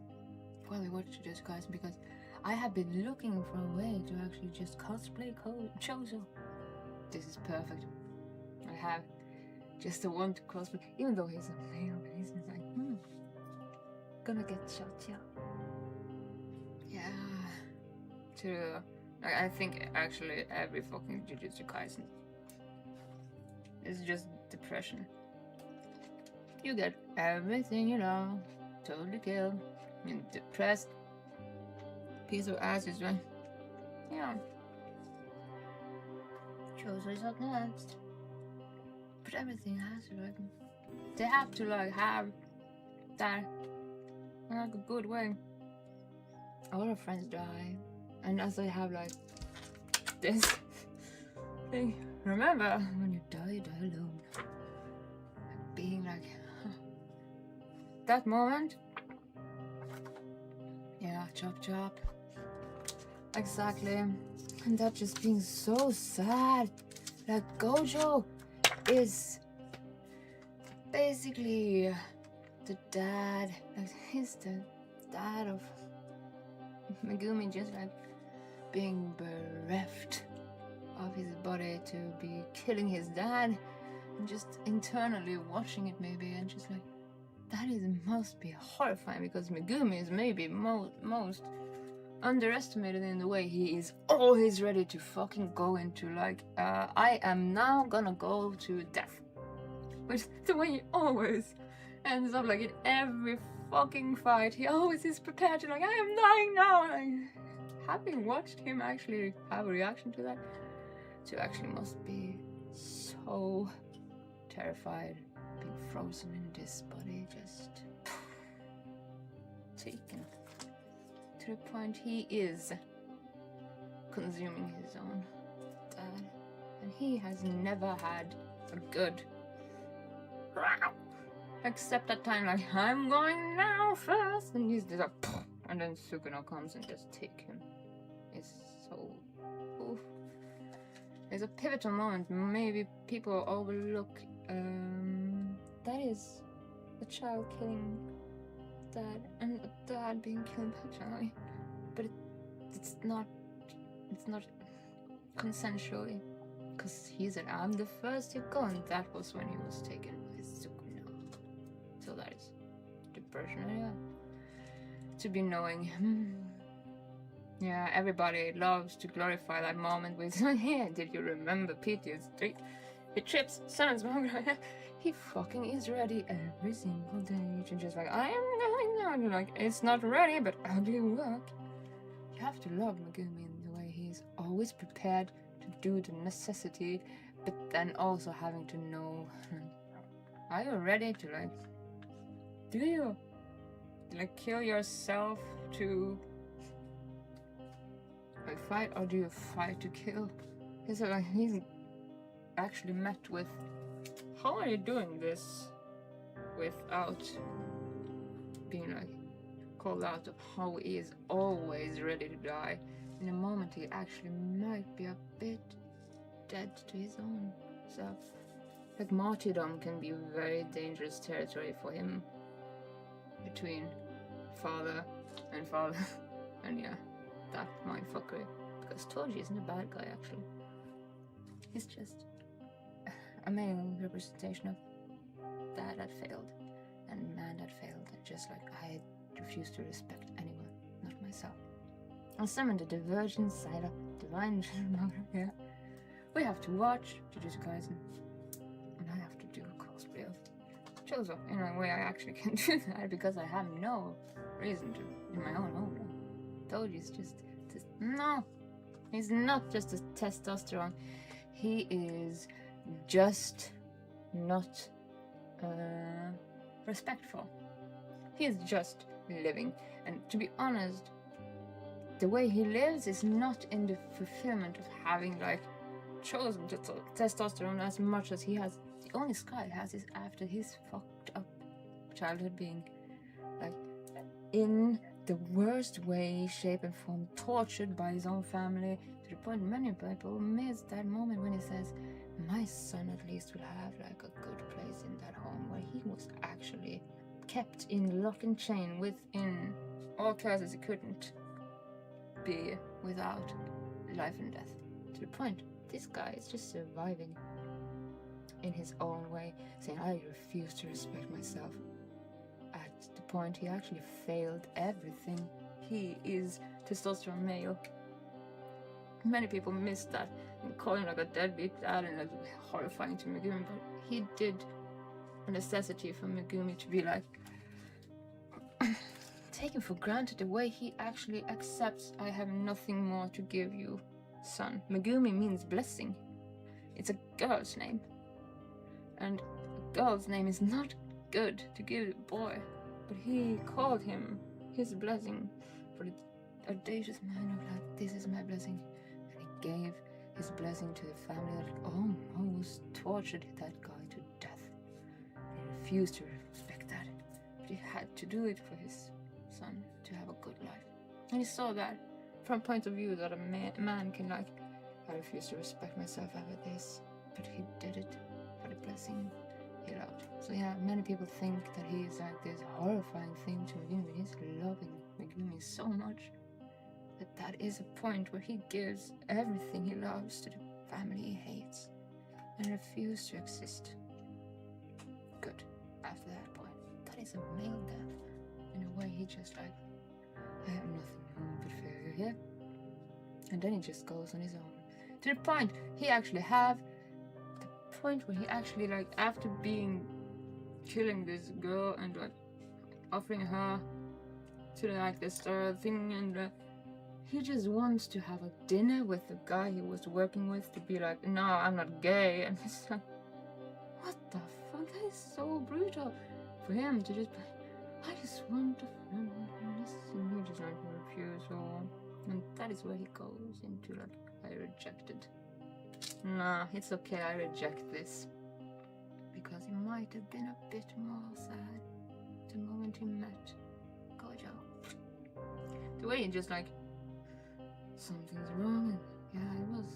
while we watch Jujutsu Kaisen because I have been looking for a way to actually just cosplay Chozo. This is perfect. I have just the one to cosplay, even though he's a male, but he's like, gonna get shot, yeah. Yeah. I think actually every fucking Jujutsu Kaisen is just depression. You get everything you know, totally killed, and depressed, piece of ass is right. Yeah. Chozo is up next. But everything has to like, they have to like have that in like a good way. A lot of friends die, and as I have like this thing, remember when you die alone. Being like that moment. Yeah, chop. Exactly. And that just being so sad. Like Gojo is basically the dad. Like he's the dad of Megumi, just like being bereft of his body to be killing his dad and just internally watching it maybe and just like that must be horrifying because Megumi is maybe most underestimated in the way he is always ready to fucking go into like I am now gonna go to death, which the way he always ends up like in every fucking fight he always is prepared to like I am dying now. Like, having watched him actually have a reaction to that to actually must be so terrified being frozen in this body just taken to the point he is consuming his own dad, and he has never had a good except that time like I'm going now first and he's just like and then Sukuna comes and just take him. It's so oof. It's a pivotal moment. Maybe people overlook that is a child killing dad and a dad being killed by child, but it's not consensually because he said I'm the first to go and that was when he was taken by Sukuna. So that is depression, yeah. To be knowing yeah, everybody loves to glorify that moment with yeah, did you remember PTSD? He trips, sounds wrong. He fucking is ready every single day. And just like, I am going now. And you're like, it's not ready, but I'll do work. You have to love Megumi in the way he's always prepared to do the necessity, but then also having to know, are you ready to like, do you like kill yourself to like fight, or do you fight to kill? He's like, he's actually met with how are you doing this without being like called out of how he is always ready to die? In a moment, he actually might be a bit dead to his own self. Like, martyrdom can be very dangerous territory for him, between father and father. And yeah, that mindfuckery. Because Toji isn't a bad guy, actually. He's just a male representation of dad that failed and man that failed. And just like, I refuse to respect anyone, not myself. I summoned the divergent side of divine mother. Yeah, we have to watch Jujutsu Kaisen, and I have to do a cosplay of Chozo. In a way, I actually can do that because I have no reason to in my own home. Toji's just no. He's not just a testosterone. He is just not respectful. He is just living, and to be honest, the way he lives is not in the fulfillment of having like chosen testosterone as much as he has. The only scar he has is after his fucked up childhood, being like in the worst way, shape and form, tortured by his own family, to the point many people miss that moment when he says, my son at least will have like a good place in that home, where he was actually kept in lock and chain within all classes he couldn't be without life and death. To the point, this guy is just surviving in his own way, saying, I refuse to respect myself. At the point he actually failed everything. He is testosterone male. Many people miss that and call him like a deadbeat dad, and it's horrifying to Megumi, but he did a necessity for Megumi to be like taken for granted the way he actually accepts, I have nothing more to give you, son. Megumi means blessing. It's a girl's name. And a girl's name is not good to give a boy. But he called him his blessing for the audacious man of like, this is my blessing. And he gave his blessing to the family that almost tortured that guy to death. He refused to respect that. But he had to do it for his son to have a good life. And he saw that from a point of view that a man can like, I refuse to respect myself after this, but he did it for the blessing he loved. So yeah, many people think that he is like this horrifying thing to Megumi, but he's loving Megumi so much that is a point where he gives everything he loves to the family he hates and refuses to exist good after that point. That is a male death. In a way, he just like, I have nothing but failure here. And then he just goes on his own. To the point, he actually have the point where he actually like, after killing this girl and like offering her to like this thing, and he just wants to have a dinner with the guy he was working with to be like, no, I'm not gay. And it's like, what the fuck? That is so brutal for him to just be like, I just want a friend, and he just like refusal, and that is where he goes into like, I rejected. Nah, it's okay, I reject this, because he might have been a bit more sad the moment he met Gojo. The way he just like, something's wrong, and yeah, it was,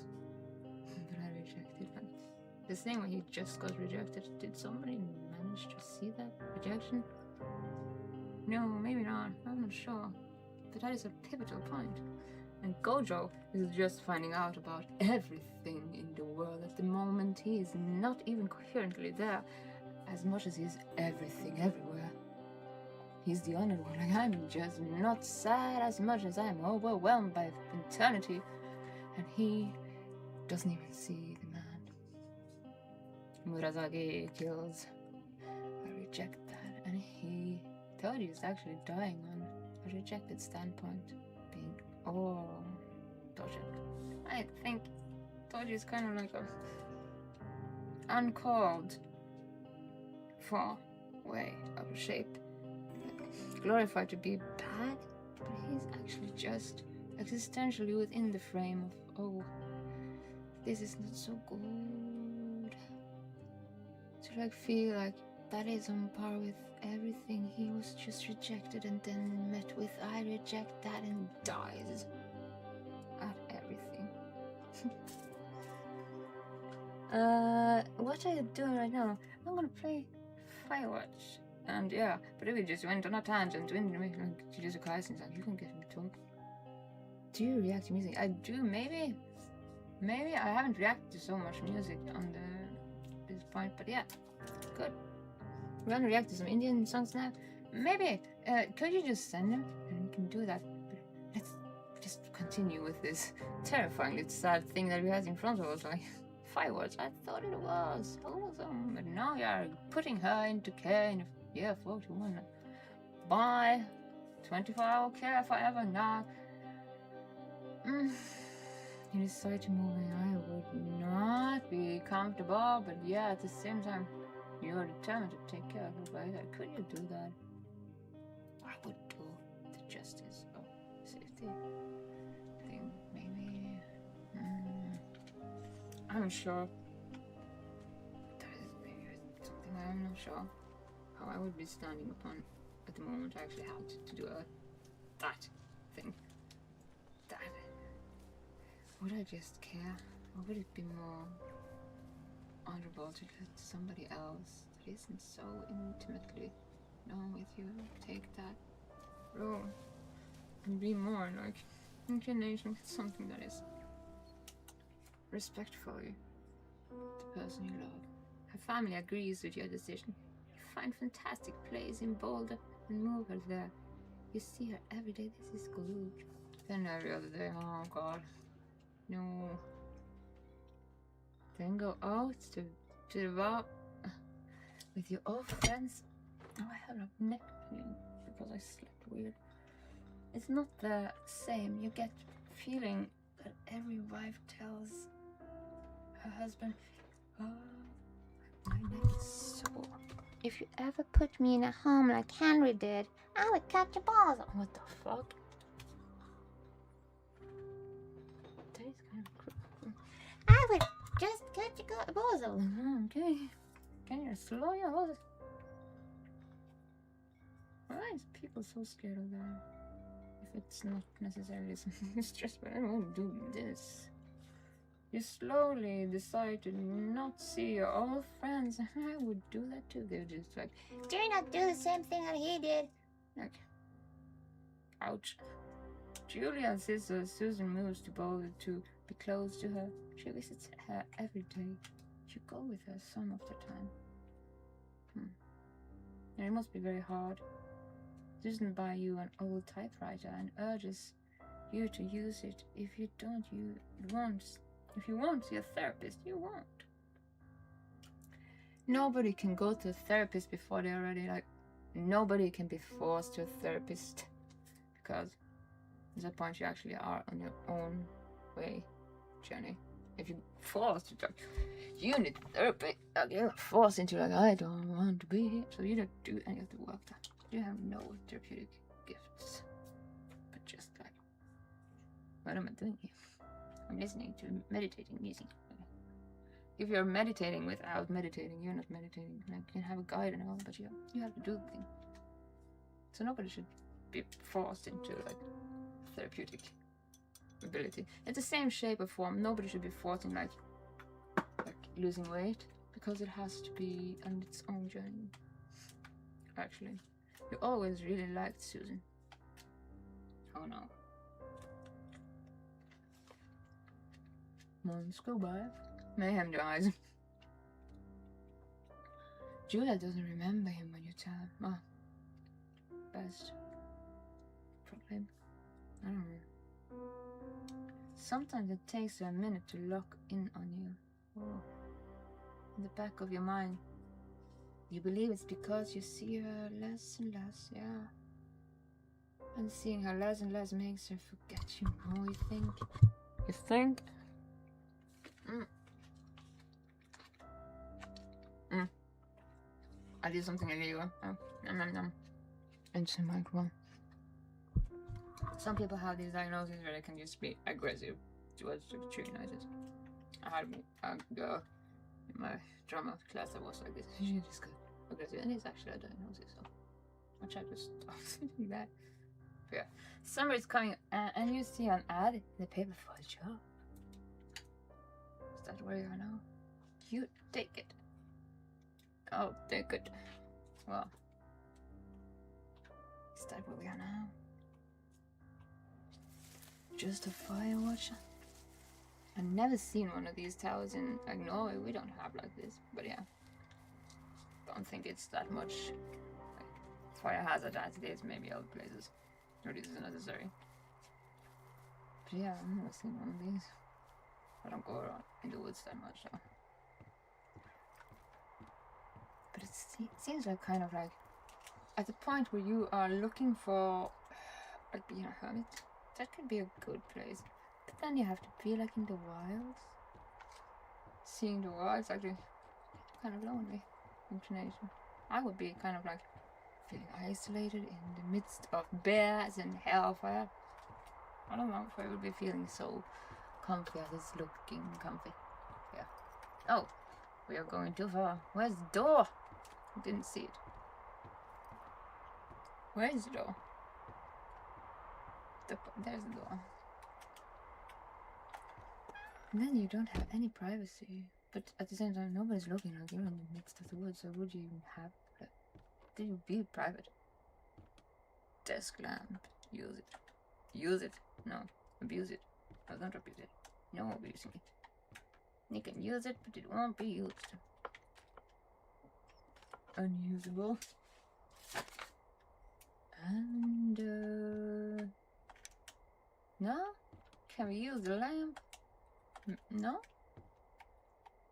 but I rejected it. The same way he just got rejected. Did somebody manage to see that rejection? No, maybe not. I'm not sure. But that is a pivotal point. And Gojo is just finding out about everything in the world at the moment. He is not even coherently there as much as he is everything everywhere. He's the honored one. Like, I'm just not sad as much as I'm overwhelmed by eternity. And he doesn't even see the man. Murasagi kills. I reject that. And he Toji is actually dying on a rejected standpoint, being Toji. I think Toji is kind of like a uncalled for way of shape, like glorified to be bad, but he's actually just existentially within the frame of, this is not so good. to like feel like that is on par with everything. He was just rejected and then met with I reject that and dies at everything. What are you doing right now? I'm gonna play Firewatch. And yeah, but if we just went on a tangent, when we like Jujutsu Kaisen, like you can get him to talk. Do you react to music? I do, maybe. Maybe I haven't reacted to so much music on this point, but yeah, good. We're gonna react to some Indian songs now. Maybe. Could you just send them? And we can do that. But let's just continue with this terrifyingly sad thing that we had in front of us, like fireworks. I thought it was awesome, but now you're putting her into care in year 41. Bye. 24-hour care forever now. You decide to move in. I would not be comfortable, but yeah, at the same time, you're determined to take care of her. But could you do that? I would do the justice of safety thing, maybe. I'm sure. That is maybe something I'm not sure how I would be standing upon at the moment. I actually had to do that thing. That. Would I just care? Or would it be more honorable to let somebody else that isn't so intimately known with you take that role and be more like inclination with something that is respectfully the person you love? Her family agrees with your decision. You find fantastic place in Boulder and move her there. You see her every day. This is good. Then every other day. Oh God. No. Then go out to the bar with your old friends. Oh, I have a neck pain because I slept weird. It's not the same. You get feeling that every wife tells her husband, oh, my neck is sore. If you ever put me in a home like Henry did, I would cut your balls off. What the fuck? That is kind of cruel. I would just cut your balls off. Okay. Can you slow your horses? Why is people so scared of that? If it's not necessarily something stressful, I won't do this. You slowly decide to not see your old friends. I would do that too. They're just like, do not do the same thing that he did. Like, ouch. Julia's sister Susan moves to Boulder to be close to her. She visits her every day. You go with her some of the time. And it must be very hard. Susan buys you an old typewriter and urges you to use it. If you don't, you won't. If you won't see a therapist, you won't. Nobody can go to a therapist before they're already like. Nobody can be forced to a therapist because there's a point you actually are on your own way journey. If you force to talk, you need therapy. Like you're forced into like I don't want to be here, so you don't do any of the work. That you have no therapeutic gifts, but just like, what am I doing here? I'm listening to meditating music. If you're meditating without meditating, you're not meditating. Like you can have a guide and all, but you have to do the thing. So nobody should be forced into like therapeutic ability. It's the same shape or form. Nobody should be forced in like losing weight because it has to be on its own journey. Actually, you always really liked Susan. Oh no. Months go by. Mayhem dies. Julia doesn't remember him when you tell her. Oh, best. Probably. I don't know. Sometimes it takes a minute to lock in on you. Oh. In the back of your mind, you believe it's because you see her less and less, yeah. And seeing her less and less makes her forget you more, you think? You think? I did something illegal. Oh, nom. Into the microphone. Some people have these diagnoses where they can just be aggressive towards the chicken noises. I had a girl In my drama class, I was like this. She just got aggressive, and it's actually a diagnosis. So I try to stop doing that. But yeah, summer is coming, and you see an ad in the paper for a job. Is that where you are now? You take it. I'll take it. Well, is that where we are now? Just a fire watcher. I've never seen one of these towers in like Norway. We don't have like this, but yeah, don't think it's that much like, fire hazard as it is maybe other places. Or this is necessary. But yeah, I've never seen one of these. I don't go around in the woods that much though. But it seems like kind of like at the point where you are looking for like being a hermit, that could be a good place. But then you have to be like in the wilds. Seeing the wilds actually kind of lonely inclination. I would be kind of like feeling isolated in the midst of bears and hellfire. I don't know if I would be feeling so comfy as it's looking comfy. Yeah. Oh, we are going too far. Where's the door? I didn't see it. Where is the door? There's the door. And then you don't have any privacy. But at the same time, nobody's looking like you're in the midst of the woods, so would you even have... Did you be private? Desk lamp. Use it. Use it. No. Abuse it. No, don't abuse it. No abusing it. You can use it, but it won't be used. Unusable. And, no? Can we use the lamp? No?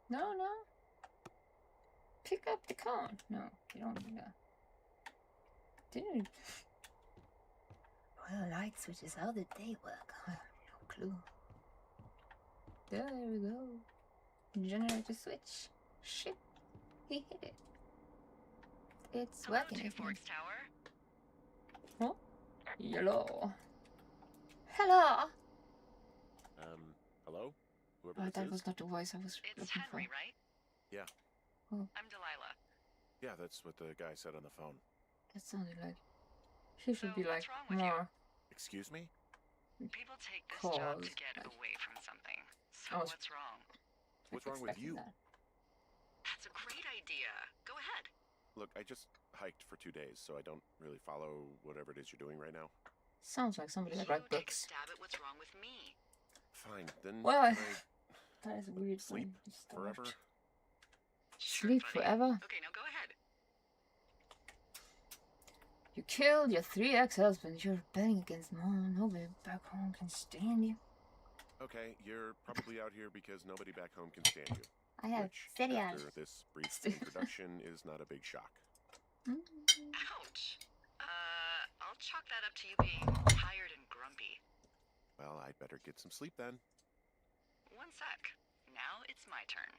No. Pick up the cone. No, you don't do that. Didn't. Well, light switches, how did they work? I have no clue. There we go. Generator switch. Shit. He hit it. It's working. Two Forks Tower. Huh? Hello. Hello. Hello? Whoever Oh, this that is? was not the voice I was It's looking Henry, for. right? Yeah. Oh, I'm Delilah. Yeah, that's what the guy said on the phone. that sounded like she should So be like what's wrong with you? more. Excuse me? People take this job to Cause, get like, away from something. So I was- what's wrong? What's wrong with expecting you? that. That's a great idea. Go ahead. Look, I just hiked for 2 days, so I don't really follow whatever it is you're doing right now. Sounds like somebody that You write take a books. stab at what's wrong with me. Fine, then Well, can I that is a weird sleep one to start. forever? Sure, Sleep buddy. forever? Okay, now go ahead. You killed your 3 ex-husbands. You're rebelling against mom. Nobody back home can stand you. Okay, you're probably out here because nobody back home can stand you. I have Which, steady after eyes. this brief introduction, is not a big shock. Ouch. I'll chalk that up to you being tired and grumpy. Well, I'd better get some sleep then. One sec. Now it's my turn.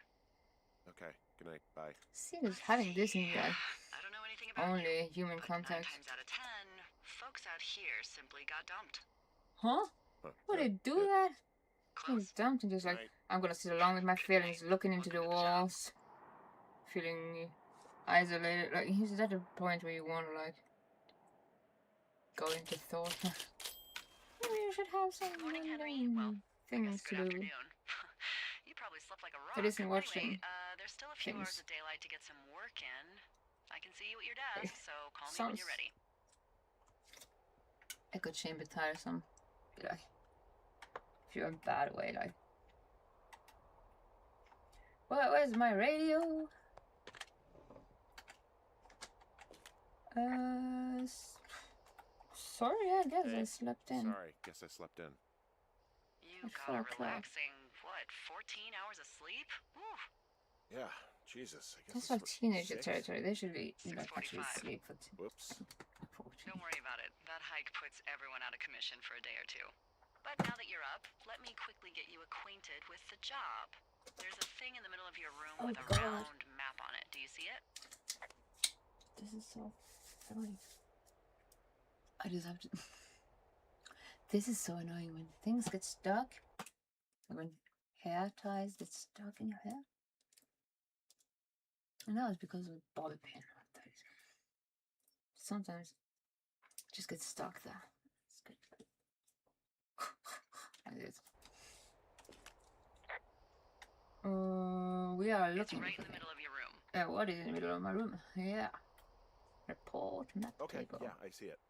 Okay, good night, bye. See, there's having this in like I don't know anything about you, only human but 9 contact. times out of 10, folks out here simply got dumped. Huh? Huh, Would yeah, it do yeah. that? Close. He's dumped and just like, Right. I'm gonna sit along with my feelings, looking into the walls, feeling isolated. Like, he's at a point where you want to, like, go into thought. Maybe you should have some Morning, Henry. mundane Well, I things guess to good do. afternoon. You probably slept like a rock. That isn't watching Anyway, there's still a few hours things. of daylight to get some work in. I can see you at your desk, so call me when Sounds you're ready. echo chamber tiresome. Be like, if you're in a bad way, like, where's my radio? Sorry, I guess I Hey, slept in. Sorry, guess I slept in. You At got a 4 o'clock. relaxing, what, 14 hours of sleep? Woo. Yeah, Jesus, I guess That's it's like what, teenager 6? territory. They should be like, actually 6:45. sleep for Whoops. Don't worry about it. That hike puts everyone out of commission for a day or two. But now that you're up, let me quickly get you acquainted with the job. There's a thing in the middle of your room Oh, with a God. round map on it. Do you see it? This is so annoying. I just have to. This is so annoying when things get stuck. Like when hair ties get stuck in your hair. And that was because of the bobby pin. Sometimes just get stuck there. It's good. Like this. We are It's looking. right in the middle of your room. What is in the middle of my room? Yeah. Report map Okay, table. yeah, I see it.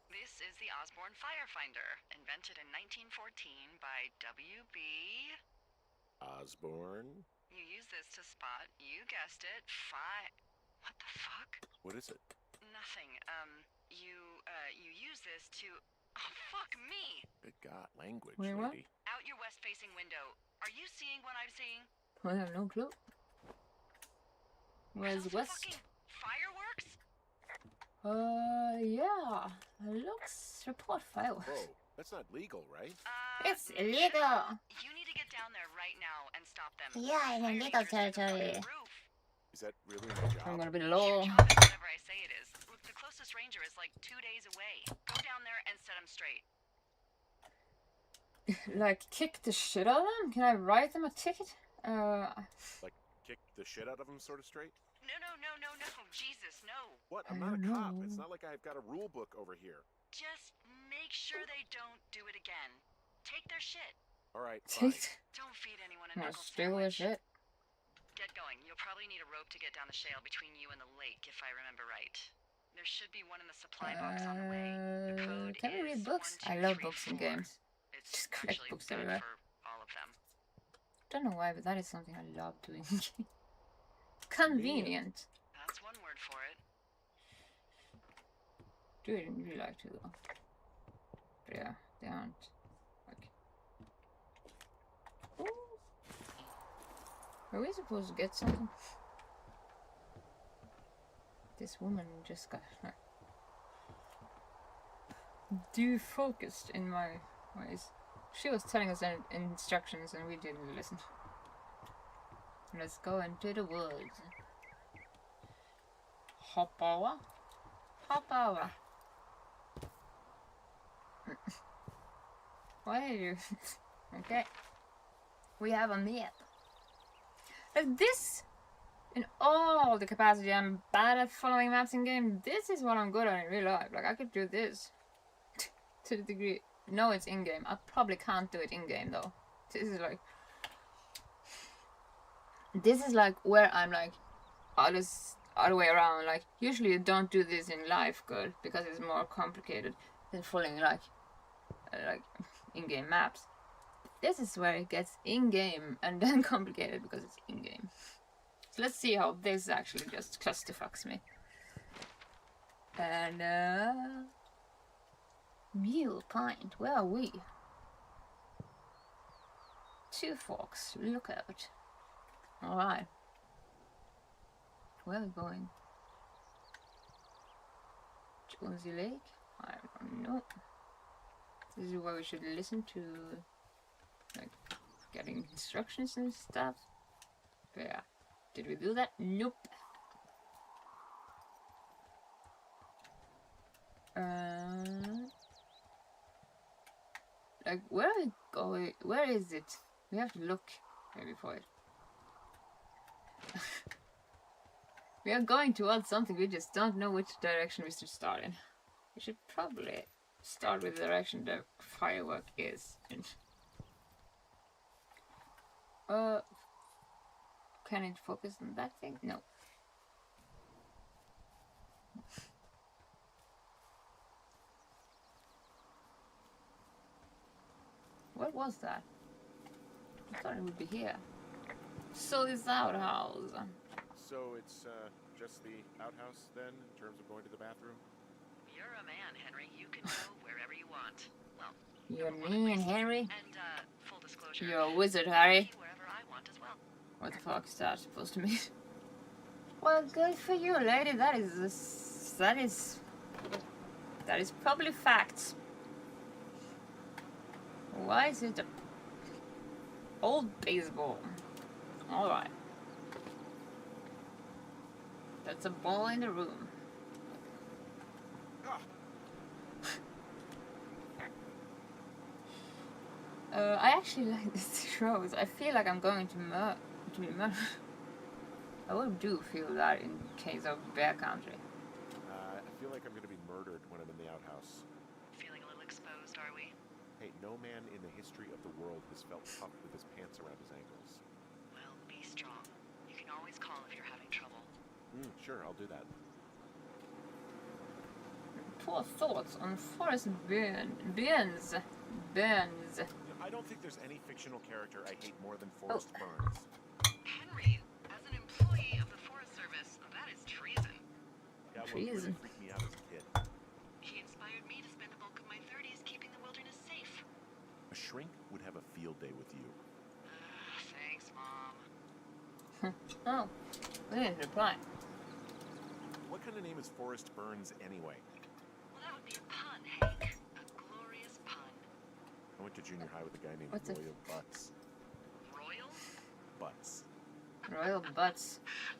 This is the Osborne Firefinder, invented in 1914 by W.B. Osborne? You use this to spot, you guessed it, What the fuck? What is it? Nothing. You use this to... Oh, fuck me! Good God, language, Wait, what? lady. Out your west-facing window. Are you seeing what I'm seeing? I have no clue. Where's Those west? fucking fireworks? Yeah. Looks report fireworks. Whoa, that's not legal, right? It's illegal. You need to get down there right now and stop them. Yeah, in Fire illegal dangerous to the territory. fucking roof. Is that really my job? I'm gonna be Your low. job is whatever I say it is. Look, the closest ranger is like 2 days away. Go down there and set them straight. Like, kick the shit out of them? Can I write them a ticket? Like, kick the shit out of them sort of straight? No. Jesus, no. What? I I'm not a don't cop. know. It's not like I've got a rule book over here. Just make sure they don't do it again. Take their shit. All right, fine. Don't feed anyone a No, knuckle steal their sandwich. shit. Get going. You'll probably need a rope to get down the shale between you and the lake, if I remember right. There should be one in the supply box on the way. The code Can we is read books? 1, 2, I love 3, books and 4. games. It's Just collect actually books good everywhere. for all of them. Don't know why, but that is something I love doing. Convenient. That's one word for it. Do it in real life too, though. But yeah, they aren't. Like. Ooh. Are we supposed to get something? This woman just got defocused in my ways. She was telling us instructions and we didn't listen. Let's go into the woods. Hop over. Hop over. Why are you? Okay. We have a map. Like this, in all the capacity I'm bad at following maps in game, this is what I'm good at in real life. Like, I could do this. To the degree. No, it's in-game. I probably can't do it in-game, though. This is like where I'm like, other way around. Like, usually you don't do this in life good, because it's more complicated than following, like in-game maps. This is where it gets in-game and then complicated because it's in-game. So let's see how this actually just clusterfucks me. And Mule Point, where are we? Two Forks, look out. Alright. Where are we going? Jonesy Lake? I don't know. This is where we should listen to, like, getting instructions and stuff. But yeah. Did we do that? Nope. Like, where are we going? Where is it? We have to look maybe for it. We are going towards something, we just don't know which direction we should start in. We should probably start with the direction the firework is in. Can it focus on that thing? No. What was that? I thought it would be here. So this outhouse. So it's just the outhouse then, in terms of going to the bathroom? You're a man, Henry. You can go wherever you want. Well, You're number one, at me and least. Henry? And, full disclosure, You're a wizard, Harry. wherever I want as well. What the fuck is that supposed to mean? Well, good for you, lady. That is probably facts. Why is it a old baseball? All right. That's a ball in the room. I actually like these shows. I feel like I'm going to be murdered. I would do feel that in case of Bear Country. I feel like I'm going to be murdered when I'm in the outhouse. Feeling a little exposed, are we? Hey, no man in the history of the world has felt tough with his pants around his ankles. Well, be strong. You can always call if you're having trouble. Sure, I'll do that. Poor thoughts on Forrest Burns. I don't think there's any fictional character I hate more than Forrest Burns. Henry, as an employee of the Forest Service, that is treason. Yeah, well, it really Treason. freaked me out as a kid. He inspired me to spend the bulk of my 30s keeping the wilderness safe. A shrink would have a field day with you. Thanks, Mom. Oh, we didn't reply. What kind of name is Forrest Burns anyway? Well, that would be a pun, Hank. A glorious pun. I went to junior high with a guy named What's a- Royal Butts. Royal? Butts. Royal Butts.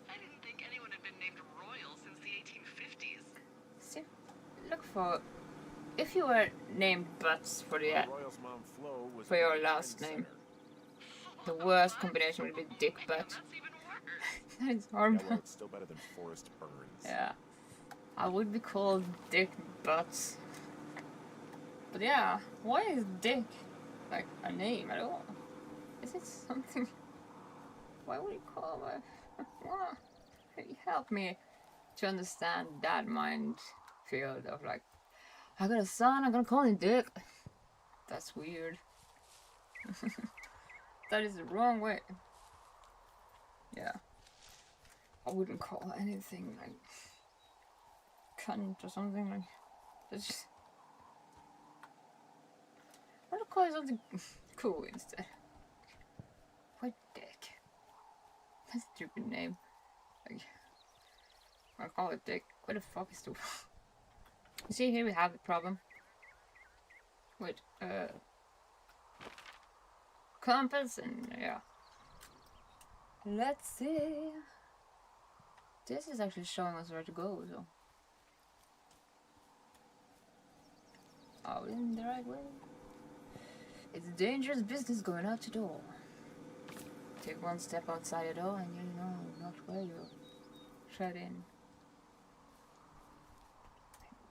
I didn't think anyone had been named Royal since the 1850s. See, look for if you were named Butts for the Royal's mom, Flo, was for a your big last name. trendsetter. The worst combination would be Dick Butt. That's even worse. That's Yeah, horrible. well, it's still better than Forrest Burns. Yeah. I would be called Dick Butts. But yeah, why is Dick like a name at all? Is it something? Why would you call my? What? Hey, help me to understand that mind field of like, I got a son, I'm gonna call him Dick. That's weird. That is the wrong way. Yeah. I wouldn't call anything like cunt or something like. It's just. I would call it something cool instead. What Dick? That's a stupid name. Like, I'll call it Dick. What the fuck is stupid? You see, here we have the problem. With compass and yeah. Let's see. This is actually showing us where to go, so. Are we in the right way? It's dangerous business going out the door. Take one step outside the door and you know not where you're treading.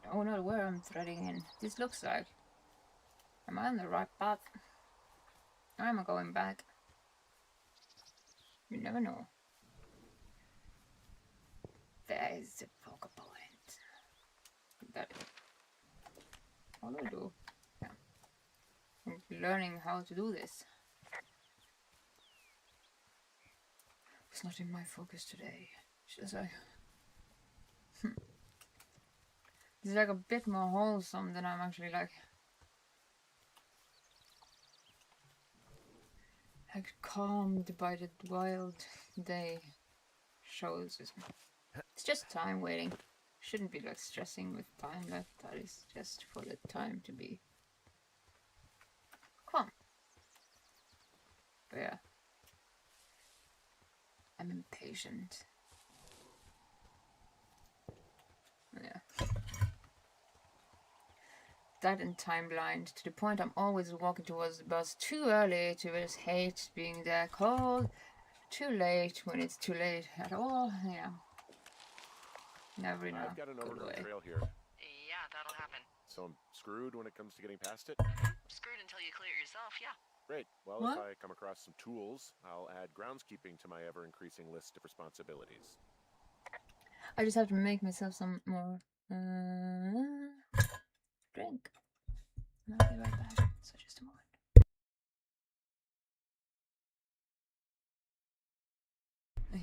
I don't know where I'm treading in. This looks like. Am I on the right path? Or am I going back? You never know. There is the focal point. That is. What do I do? Yeah. I'm learning how to do this. It's not in my focus today. Should I? It's like a bit more wholesome than I'm actually like calmed by the wild day shows. It's just time waiting. Shouldn't be like stressing with time left. That is just for the time to be calm. But yeah, I'm impatient. Yeah. That and time blind to the point I'm always walking towards the bus too early to just hate being there, cold, too late when it's too late at all. Yeah. Never in I've a got an good overgrown way. trail here, Yeah, that'll happen. so I'm screwed when it comes to getting past it. Screwed until you clear it yourself, yeah. Great. Well, What? if I come across some tools, I'll add groundskeeping to my ever-increasing list of responsibilities. I just have to make myself some more drink. And I'll be right back. So just a moment.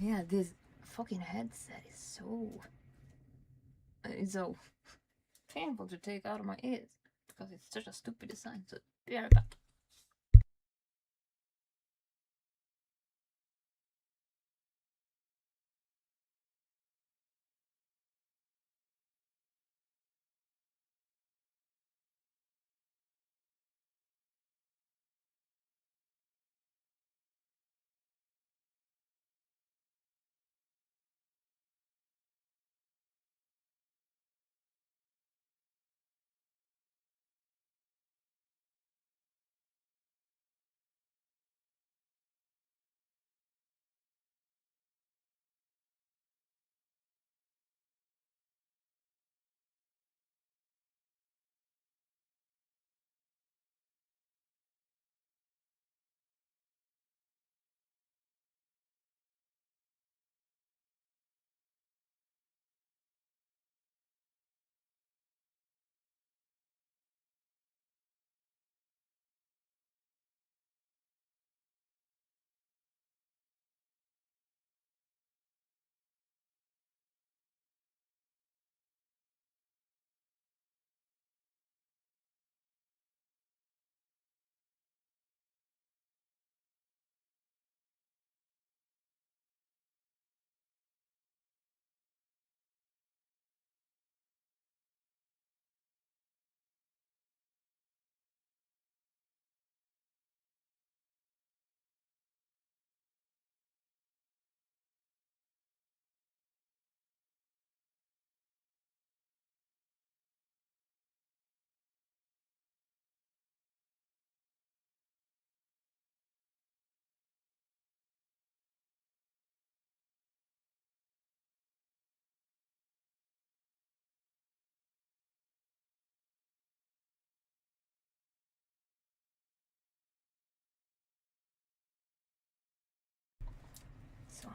Yeah, this fucking headset is so. It's so painful to take out of my ears because it's such a stupid design. So be right back.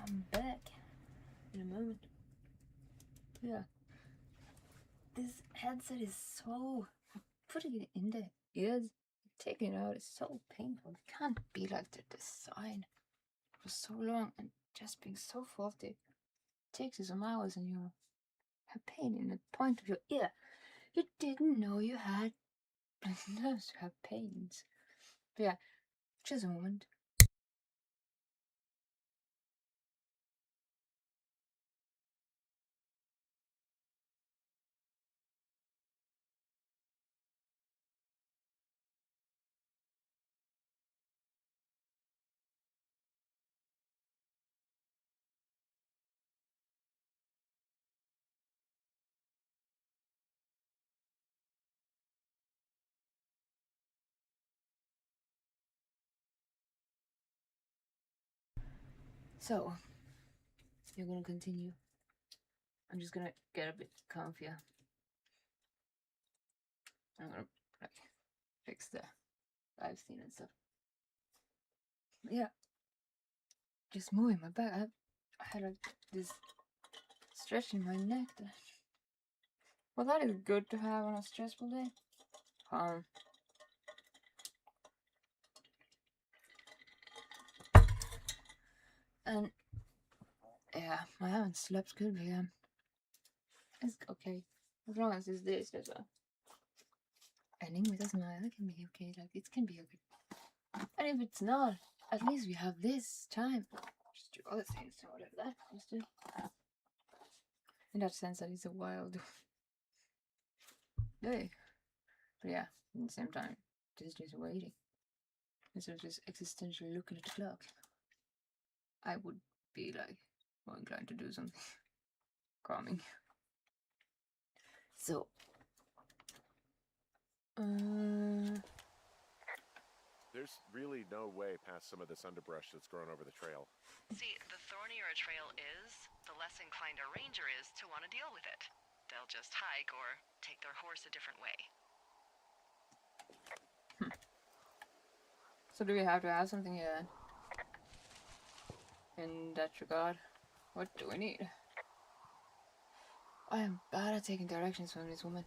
I'm back in a moment. Yeah. This headset is so... Putting it in the ears, taking it out is so painful. It can't be like the design for so long and just being so faulty. It takes you some hours and you have pain in the point of your ear. You didn't know you had nerves to have pains. But yeah, just a moment. So, you're gonna continue. I'm just gonna get a bit comfier. I'm gonna like fix the live scene and stuff. But yeah, just moving my back. I had like this stretch in my neck. Well, that is good to have on a stressful day. And yeah, I haven't slept good, but yeah, it's okay. As long as this day is just ending with a smile, it can be okay. Like, it can be okay. And if it's not, at least we have this time. Just do other things or whatever that comes to. In that sense, that is a wild day. But yeah, at the same time, just waiting. Instead of just existentially looking at the clock, I would be like more inclined to do something calming. So, There's really no way past some of this underbrush that's grown over the trail. See, the thornier a trail is, the less inclined a ranger is to want to deal with it. They'll just hike or take their horse a different way. So do we have to have something here in that regard? What do we need? I am bad at taking directions from this woman.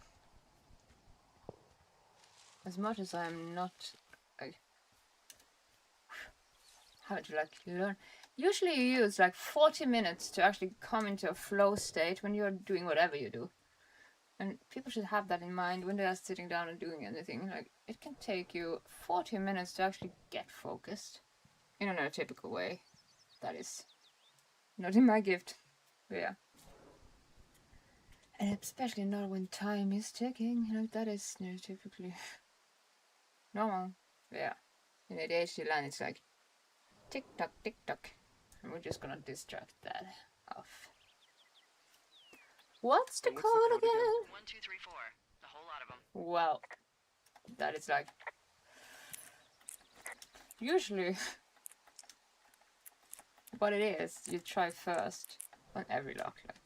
As much as I'm not like having to like learn. Usually you use like 40 minutes to actually come into a flow state when you're doing whatever you do. And people should have that in mind when they are sitting down and doing anything. Like, it can take you 40 minutes to actually get focused in a typical way. That is not in my gift. But yeah. And especially not when time is ticking. Like, that is typically normal. But yeah. In ADHD land, it's like tick tock, tick tock. And we're just gonna distract that off. What's the code again? 1, 2, 3, 4. A whole lot of them. Well, that is like usually what it is. You try first on every lock. Like,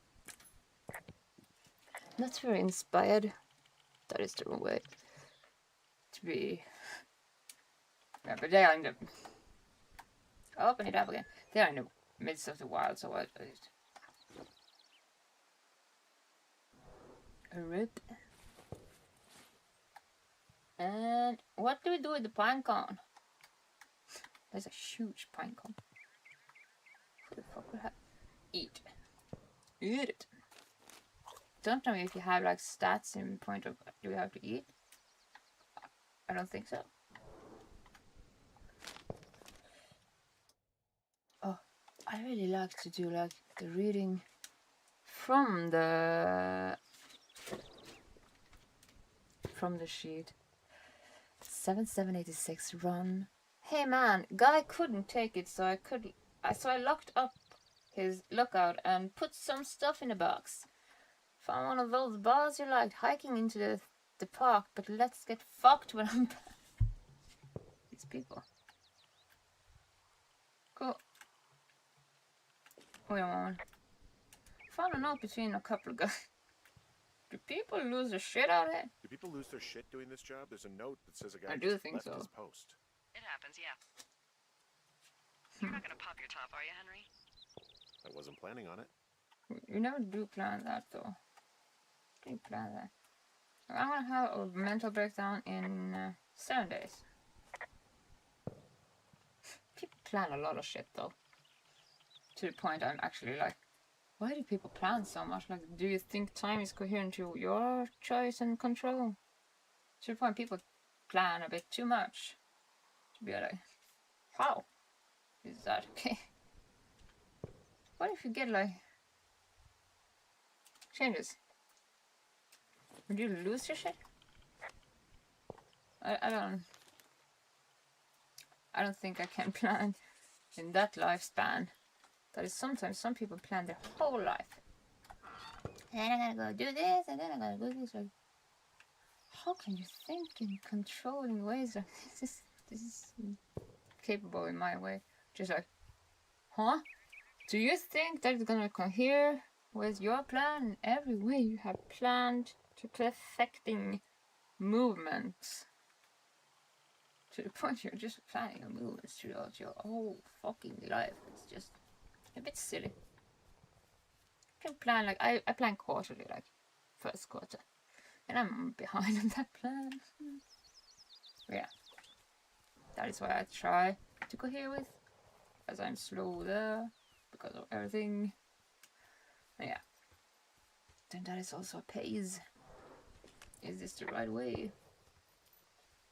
that's very inspired. That is the wrong way to be. Yeah, but they are in the. Open it up again. They are in the midst of the wild, so I just. A rip. And what do we do with the pine cone? There's a huge pine cone. Who the fuck would have? Eat. Eat it. Don't know if you have like stats in point of do we have to eat? I don't think so. Oh, I really like to do like the reading from the sheet. 7786 run. Hey man, guy couldn't take it, so I locked up his lookout and put some stuff in a box. Found one of those bars you liked, hiking into the park, but let's get fucked when I'm back. These people. Cool. Wait a moment. Found a note between a couple of guys. Do people lose their shit out here? Do people lose their shit doing this job? There's a note that says a guy I do just think left so. his post. It happens, yeah. You're not gonna pop your top, are you, Henry? I wasn't planning on it. You never do plan that though. Do you plan that? I'm gonna have a mental breakdown in 7 days. People plan a lot of shit though. To the point I'm actually like, why do people plan so much? Like, do you think time is coherent to your choice and control? To the point people plan a bit too much. To be like, how is that okay? What if you get like changes? Would you lose your shit? I don't think I can plan in that lifespan. That is sometimes some people plan their whole life. And then I'm gonna go do this, and then I'm gonna do this. Like, how can you think in controlling ways like this? This is capable in my way. Just like, huh? Do you think that it's gonna cohere with your plan in every way you have planned to perfecting movements? To the point you're just planning a movements throughout your whole fucking life. It's just a bit silly. You can plan like I plan quarterly, like first quarter. And I'm behind on that plan. Yeah. That is why I try to cohere with. Because I'm slow there. Because of everything. Yeah. Then that is also a pace. Is this the right way?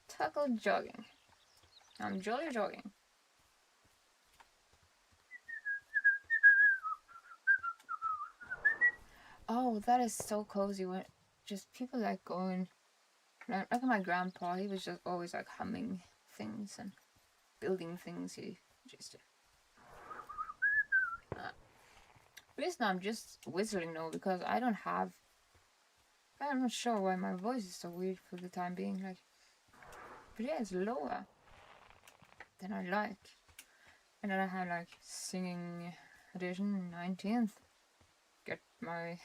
Tackle jogging. I'm jolly jogging. Oh, that is so cozy when just people like going. Like my grandpa, he was just always like humming things and building things. He just. Reason I'm just whistling now because I don't have. I'm not sure why my voice is so weird for the time being. Like, but yeah, it's lower than I like. And then I have like singing edition 19th. Get my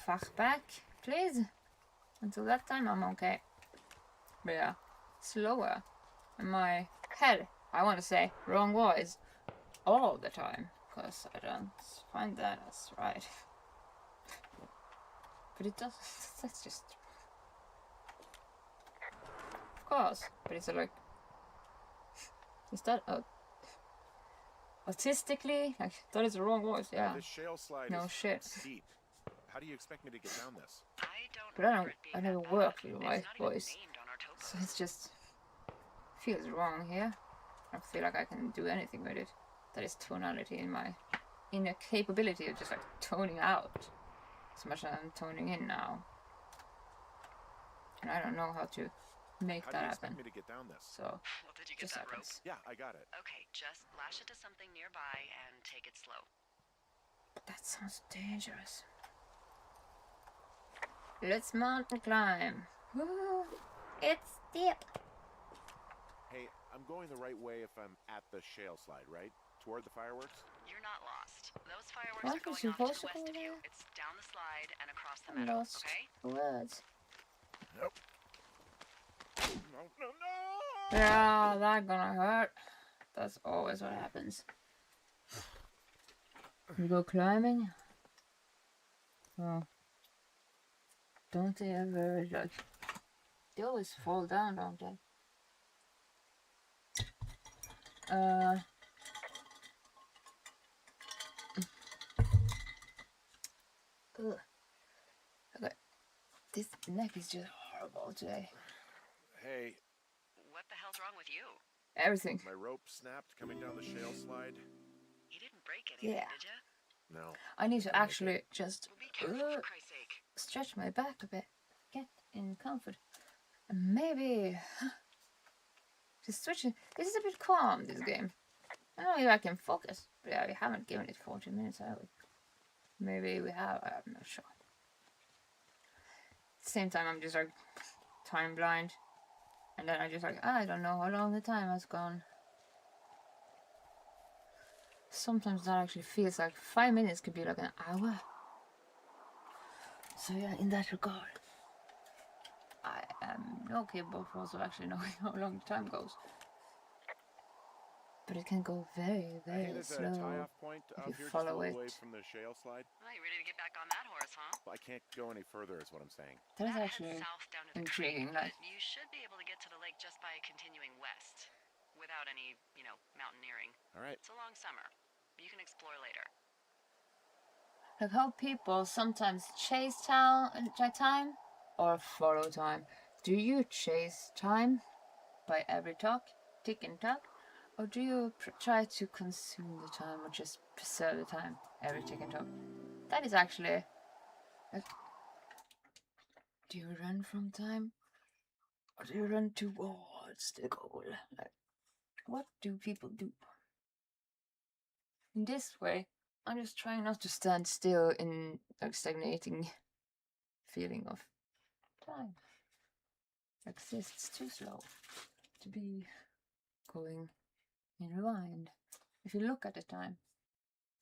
Fach back, please. Until that time, I'm okay. But yeah, slower. In my head, I want to say wrong voice all the time. Because I don't find that as right. But it does. That's just. Of course. But it's like. Is that autistically? Like, that is the wrong voice, yeah. This shale slide No is shit. steep. How do you expect me to get down this? But I never worked with my voice. So it's just. Feels wrong here. I don't feel like I can do anything with it. That is tonality in my inner capability of just like toning out as much as I'm toning in now. And I don't know how to make that happen. Me to get down this? So Well, did you get that rope? Yeah, I got it. Okay, just lash it to something nearby and take it slow. But that sounds dangerous. Let's mountain climb. Woo, it's steep. Hey, I'm going the right way if I'm at the shale slide, right? Toward the fireworks? You're not lost. Those fireworks What are going is off to supposed the to west go of you. there? It's down the slide and across the I meadow, lost okay? words. Nope. No. Yeah, that's gonna hurt. That's always what happens. You go climbing? Well, don't they ever, like, they always fall down, don't they? Ugh. Okay. This neck is just horrible today. Hey. What the hell's wrong with you? Everything. My rope snapped coming down the shale slide. You didn't break anything, Yeah. did you? No. I need to actually just Well, be careful, for Christ's sake. stretch my back a bit. Get in comfort. And maybe just switching. This is a bit calm, this game. I don't know if I can focus. But yeah, we haven't given it 40 minutes, have we? Maybe we have, I'm not sure. At the same time, I'm just like time blind. And then I just like, I don't know how long the time has gone. Sometimes that actually feels like 5 minutes could be like an hour. So yeah, in that regard, I am not capable for also actually knowing how long the time goes. but it can go very, Hey, very there's a slow tie-off point if out you here just a follow little away it. from the shale slide. Oh, you ready to get back on that horse, huh? Well, I can't go any further, is what I'm saying. That is That heads actually south down to the intriguing. creek, Like, but you should be able to get to the lake just by continuing west, without any, mountaineering. All right. It's a long summer. You can explore later. like how people sometimes chase time or follow time. Do you chase time by every tick and talk, or do you try to consume the time or just preserve the time every tick and talk? That is actually like, do you run from time or do you run towards the goal? Like, what do people do? In this way, I'm just trying not to stand still in like stagnating feeling of time. Exists too slow to be going in rewind. If you look at the time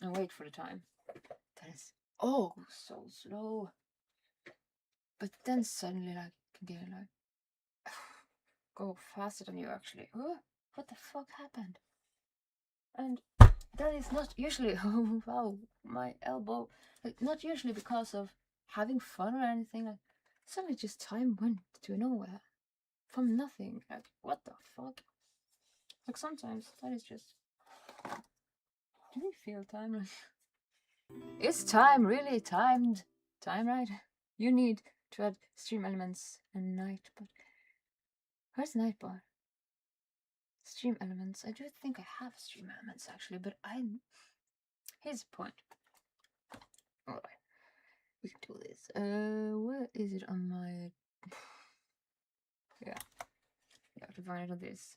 and wait for the time, that is oh so slow. But then suddenly like again like go faster than you actually. Oh, what the fuck happened? And that is not usually oh wow my elbow, like not usually because of having fun or anything. Like suddenly just time went to nowhere from nothing. Like what the fuck? Like sometimes that is just. Do you feel time? Like is time really timed? Time right? You need to add stream elements and Nightbot. Where's Nightbot? Stream elements. I do think I have stream elements actually, but here's the point. Alright. We can do this. Where is it on my yeah. You have to find it on this.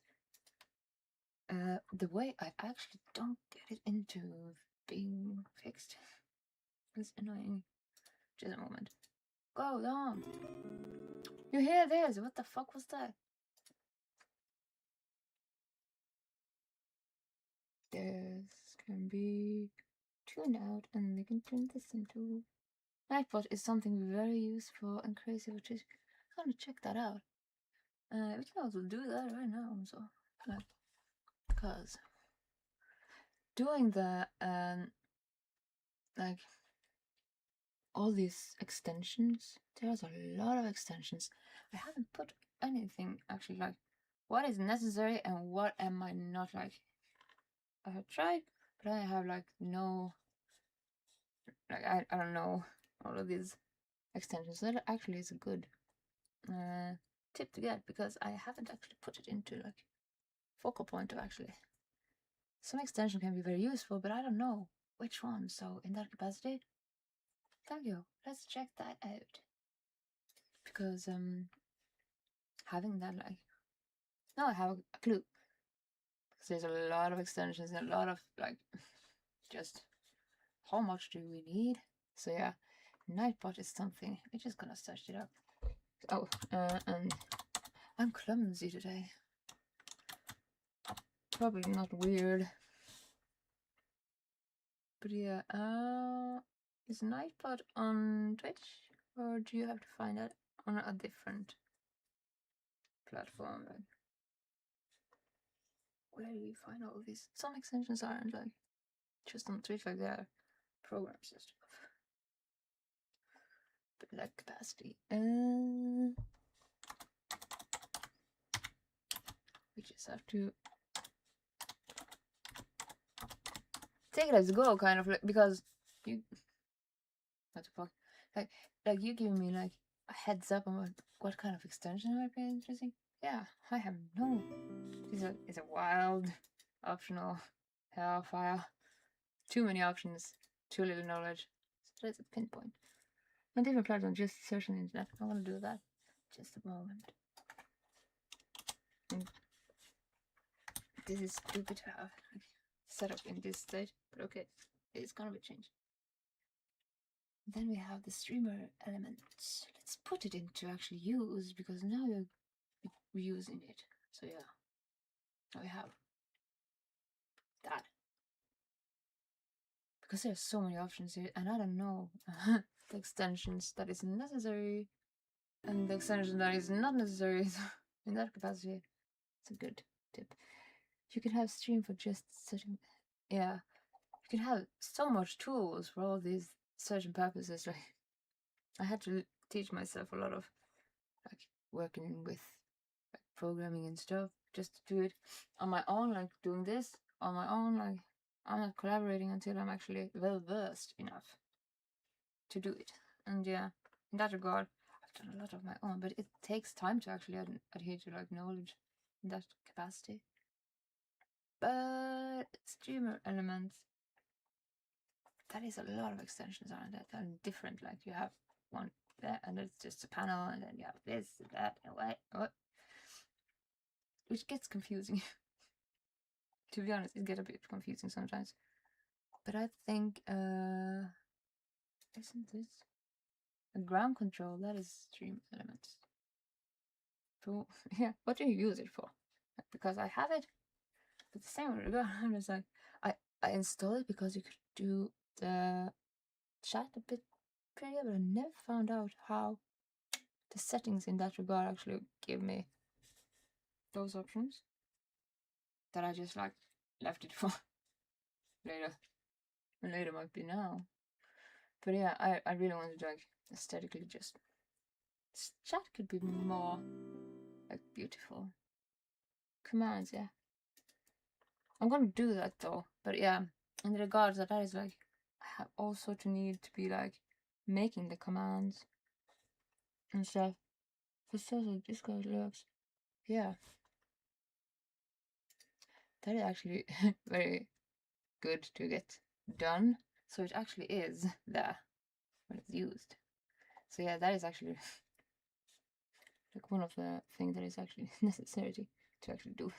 The way I actually don't get it into being fixed is annoying. Just a moment. Go down. You hear this? What the fuck was that? This can be tuned out and we can turn this into. Nightbot is something very useful and crazy, which is I'm gonna check that out. We can also do that right now, so like because doing the like all these extensions, there's a lot of extensions. I haven't put anything actually like what is necessary and what am I not like. I have tried, but I have like no like I don't know all of these extensions. That actually is a good tip to get because I haven't actually put it into like focal point of actually. Some extension can be very useful, but I don't know which one. So in that capacity, thank you. Let's check that out. Because having that like now I have a clue. Because there's a lot of extensions and a lot of like just how much do we need? So yeah, Nightbot is something. We're just gonna search it up. Oh, and I'm clumsy today. Probably not weird. But yeah, is Nightbot on Twitch? Or do you have to find it on a different platform? Like, where do you find all of these? Some extensions aren't like just on Twitch, like they're programs and stuff. But like capacity. We just have to take it as a go, kind of like because you. What the fuck? Like you give me like a heads up on what kind of extension might be interesting. Yeah, I have no. It's a wild, optional, hellfire. Too many options, too little knowledge. So that's a pinpoint. On different platforms, just search on the internet. I want to do that. Just a moment. And this is stupid to have set up in this state, but okay, it's gonna be changed. Then we have the streamer elements. Let's put it into actually use because now you're using it. So yeah, now we have that. Because there's so many options here and I don't know the extensions that is necessary and the extension that is not necessary in that capacity. It's a good tip. You can have stream for just certain, yeah. You can have so much tools for all these certain purposes. Like, I had to teach myself a lot of like working with like, programming and stuff just to do it on my own. Like doing this on my own. Like I'm not collaborating until I'm actually well versed enough to do it. And yeah, in that regard, I've done a lot of my own, but it takes time to actually adhere to like knowledge in that capacity. But streamer elements, that is a lot of extensions on that and different. Like you have one there, and it's just a panel, and then you have this and that, and what, which gets confusing. To be honest, it gets a bit confusing sometimes. But I think, isn't this a ground control? That is stream elements. So yeah, what do you use it for? Because I have it, but the same with I'm just like, I installed it because you could do the chat a bit prettier, but I never found out how the settings in that regard actually give me those options. That I just like left it for later. And later might be now. But yeah, I really wanted to like aesthetically just chat could be more like beautiful. Commands, yeah. I'm gonna do that though. But yeah, in regards that is like I have also to need to be like making the commands and stuff. For social Discord looks. Yeah. That is actually very good to get done. So it actually is there when it's used. So yeah, that is actually like one of the things that is actually necessary to actually do.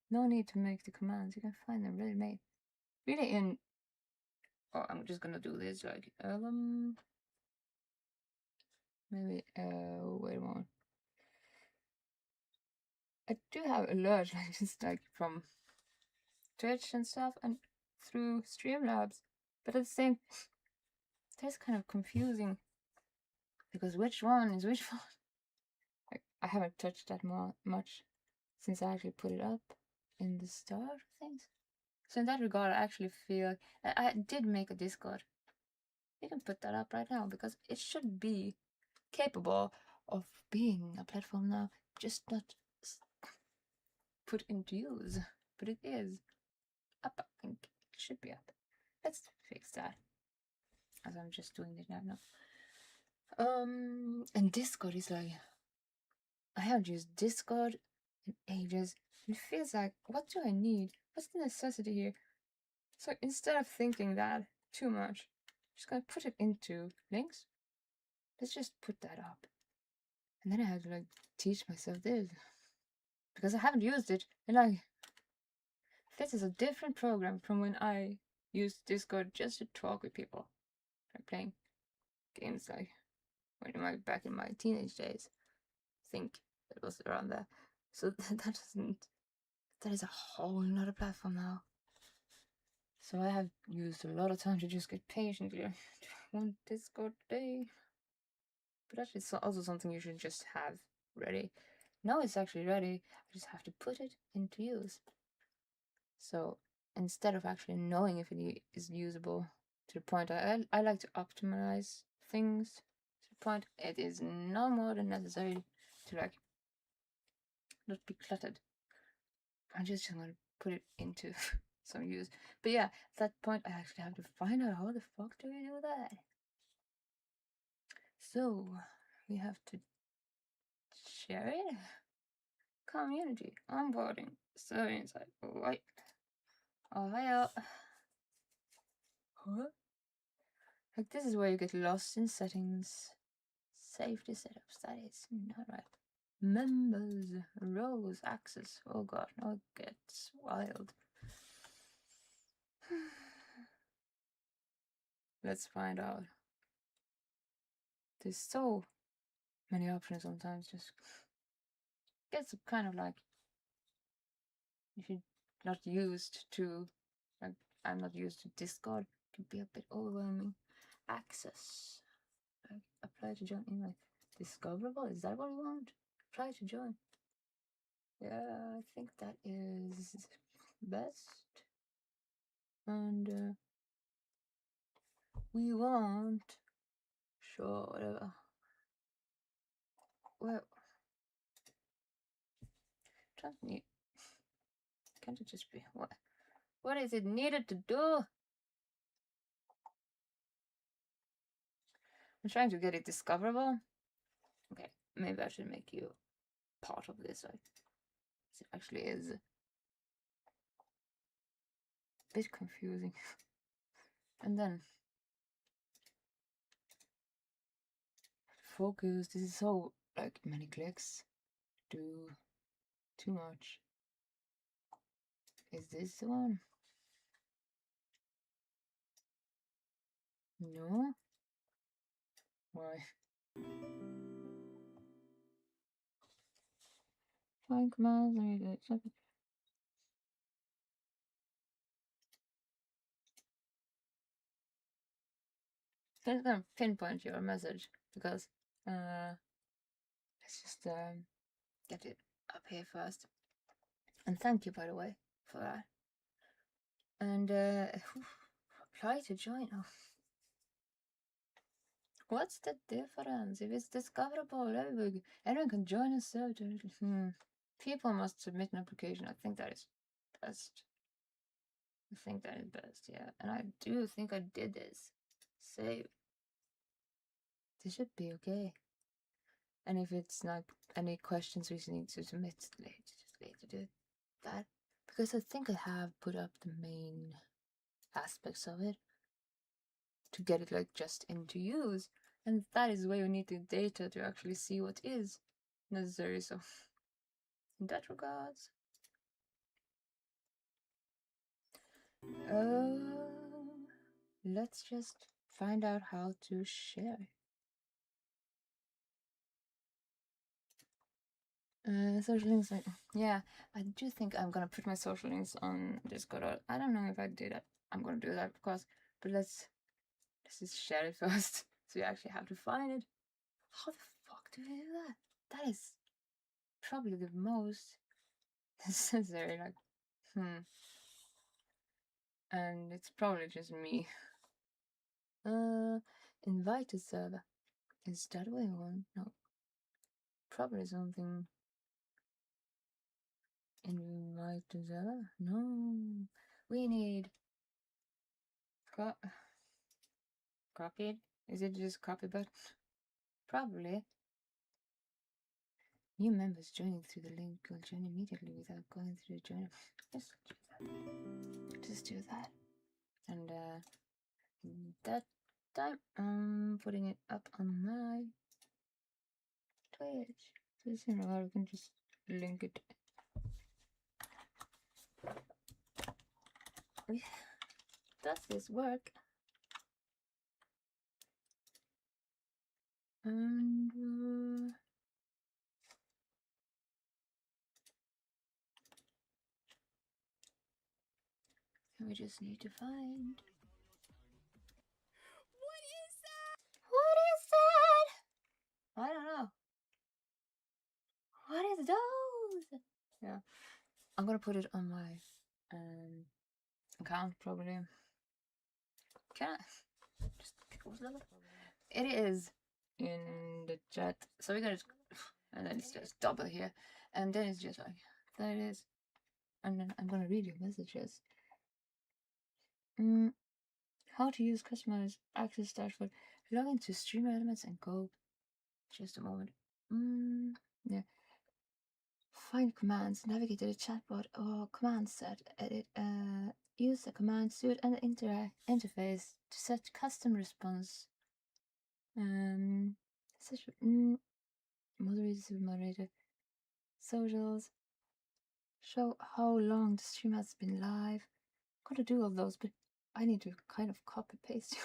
No need to make the commands, you can find them ready made. Really in I'm just gonna do this like maybe wait a moment. I do have alerts like just like from Twitch and stuff and through Streamlabs, but at the same that's kind of confusing because which one is which one? Like, I haven't touched that much since I actually put it up in the start of things. So in that regard, I actually feel I did make a Discord. You can put that up right now because it should be capable of being a platform now, just not put into use. But it is up. I think it should be up. Let's fix that. As I'm just doing it now. And Discord is like I haven't used Discord in ages. It feels like what do I need? What's the necessity here? So instead of thinking that too much, I'm just gonna put it into links. Let's just put that up. And then I have to like teach myself this. Because I haven't used it. And like this is a different program from when I used Discord just to talk with people. Like playing games like back in my teenage days. I think it was around there. So that is a whole nother platform now. So I have used a lot of time to just get patiently one Discord day. But that is also something you should just have ready. Now it's actually ready. I just have to put it into use. So instead of actually knowing if it is usable to the point, I like to optimize things to the point it is no more than necessary to like not be cluttered. I'm just gonna put it into some use. But yeah, at that point I actually have to find out how the fuck do we do that. So we have to share it. Community onboarding. So inside. Right. Ohio. Huh? Like this is where you get lost in settings. Safety setups. That is not right. Members. Roles. Access. Oh god. No, it gets wild. Let's find out. There's so many options sometimes. Just gets kind of like if you're not used to like I'm not used to Discord, it can be a bit overwhelming. Access. Like, apply to join invite. Discoverable? Is that what we want? Apply to join. Yeah, I think that is best. And we want sure whatever. Well, don't need. Can't it just be what? What is it needed to do? I'm trying to get it discoverable. Okay, maybe I should make you part of this. Like, it actually is a bit confusing. And then focus. This is so like many clicks. Do too much. Is this the one? No. Why? Find commands. Let me do something. I'm just gonna pinpoint your message because let's just get it up here first. And thank you, by the way, for that. And apply to join. Oh. What's the difference? If it's discoverable, everyone can join a server. People must submit an application. I think that is best. I think that is best, yeah. And I do think I did this. Save. This should be okay. And if it's not any questions we need to submit later, just later do that. Because I think I have put up the main aspects of it to get it like just into use. And that is where you need the data to actually see what is necessary. So in that regards. Let's just find out how to share. Social links, yeah, I do think I'm gonna put my social links on Discord. I don't know if I do that. I'm gonna do that, of course, but let's just share it first. So you actually have to find it. How the fuck do we do that? That is probably the most necessary, like, and it's probably just me. Invite to server. Is that what I want? No. Probably something. Invite to server? No. We need copied? Is it just copy button? Probably. New members joining through the link will join immediately without going through the join. Let's do that. Just do that. And that time I'm putting it up on my Twitch. So it's in we can just link it. Does this work? And we just need to find. What is that? What is that? I don't know. What is those? Yeah, I'm gonna put it on my account probably. Can I just it is in the chat, so we're gonna just, and then it's just double here, and then it's just like there it is, and then I'm gonna read your messages. How to use customized access dashboard. Log into Stream Elements and go. Just a moment. Yeah. Find commands. Navigate to the chatbot or command set. Edit. Use the command suite and the interface to set custom response. Moderator. Socials. Show how long the stream has been live. Gotta do all those, but I need to kind of copy paste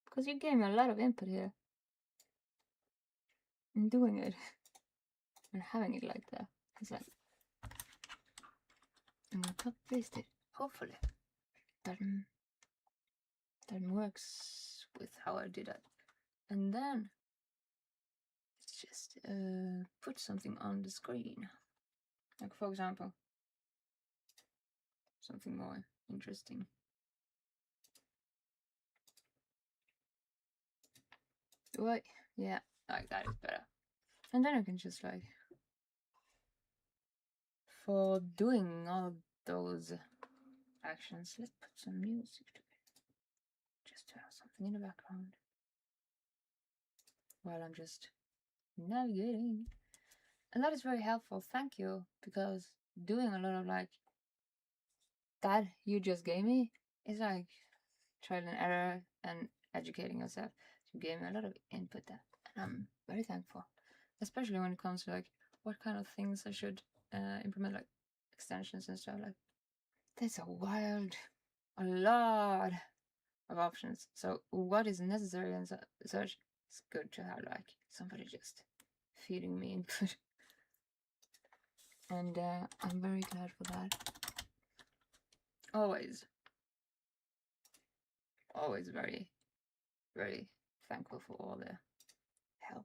because you gave me a lot of input here. I'm doing it and having it like that. It's like I'm gonna copy paste it. Hopefully that works with how I did it. And then let's just put something on the screen. Like, for example, something more interesting. What? Yeah, like that is better. And then I can just like, for doing all those actions, let's put some music to it. Just to have something in the background. While I'm just navigating. And that is very helpful, thank you. Because doing a lot of like that you just gave me is like trial and error and educating yourself. You gave me a lot of input there, and I'm very thankful, especially when it comes to like what kind of things I should implement, like extensions and stuff. Like there's a lot of options. So what is necessary and such, it's good to have like somebody just feeding me input, and I'm very glad for that. Always very, very thankful for all the help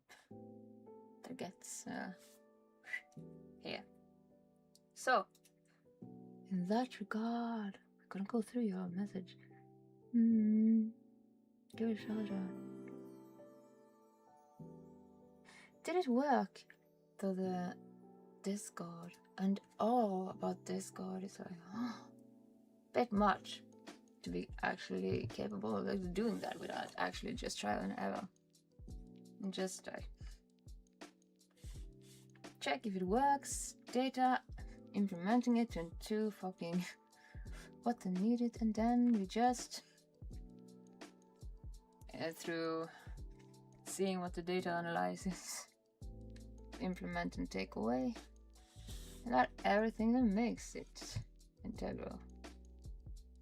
that gets here. So, in that regard, I'm gonna go through your message. Give it a shout out. Did it work? Though the Discord and all about Discord is like, bit much to be actually capable of doing that without actually just trial and error. And just check if it works, data, implementing it into fucking what they needed, and then we just through seeing what the data analyzes, implement and take away, and that everything that makes it integral.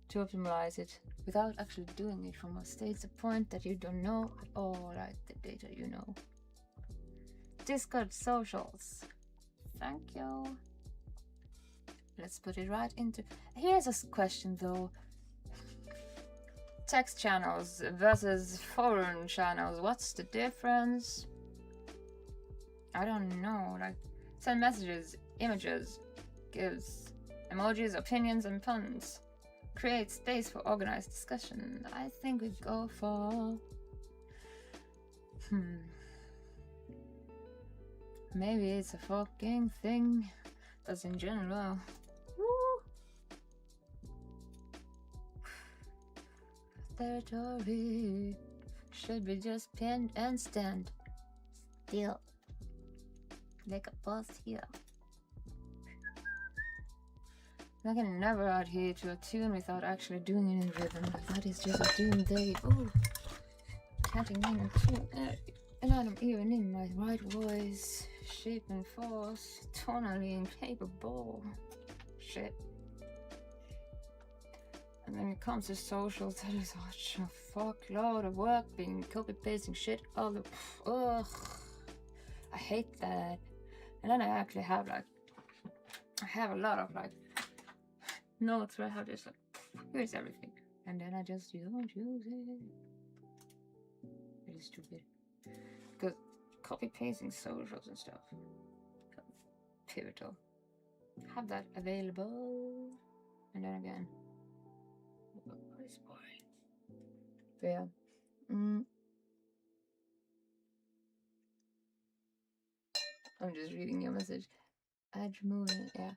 To optimize it without actually doing it from a state of point that you don't know at all, like the data you know. Discord socials. Thank you. Let's put it right into. Here's a question though. Text channels versus foreign channels. What's the difference? I don't know. Like, send messages, images, gives emojis, opinions, and puns. Create space for organized discussion. I think we go for. Maybe it's a fucking thing. That's in general. Woo! Territory should be just pinned and stand still. Like a boss here. I can never adhere to a tune without actually doing it in rhythm. That is just a doomsday. Ooh, canting in a tune, and I'm even in my right voice, shape and force, tonally incapable. Shit. And when it comes to socials, that is such a fuckload of work, being copy-pasting shit all the. Ugh. I hate that. And then I actually have like. I have a lot of like. Notes where I have just like. Here's everything. And then I just don't use it. It is stupid. Because copy-pasting socials and stuff. Pivotal. Have that available. And then again. What is boring? But yeah. I'm just reading your message. Add movement, yeah.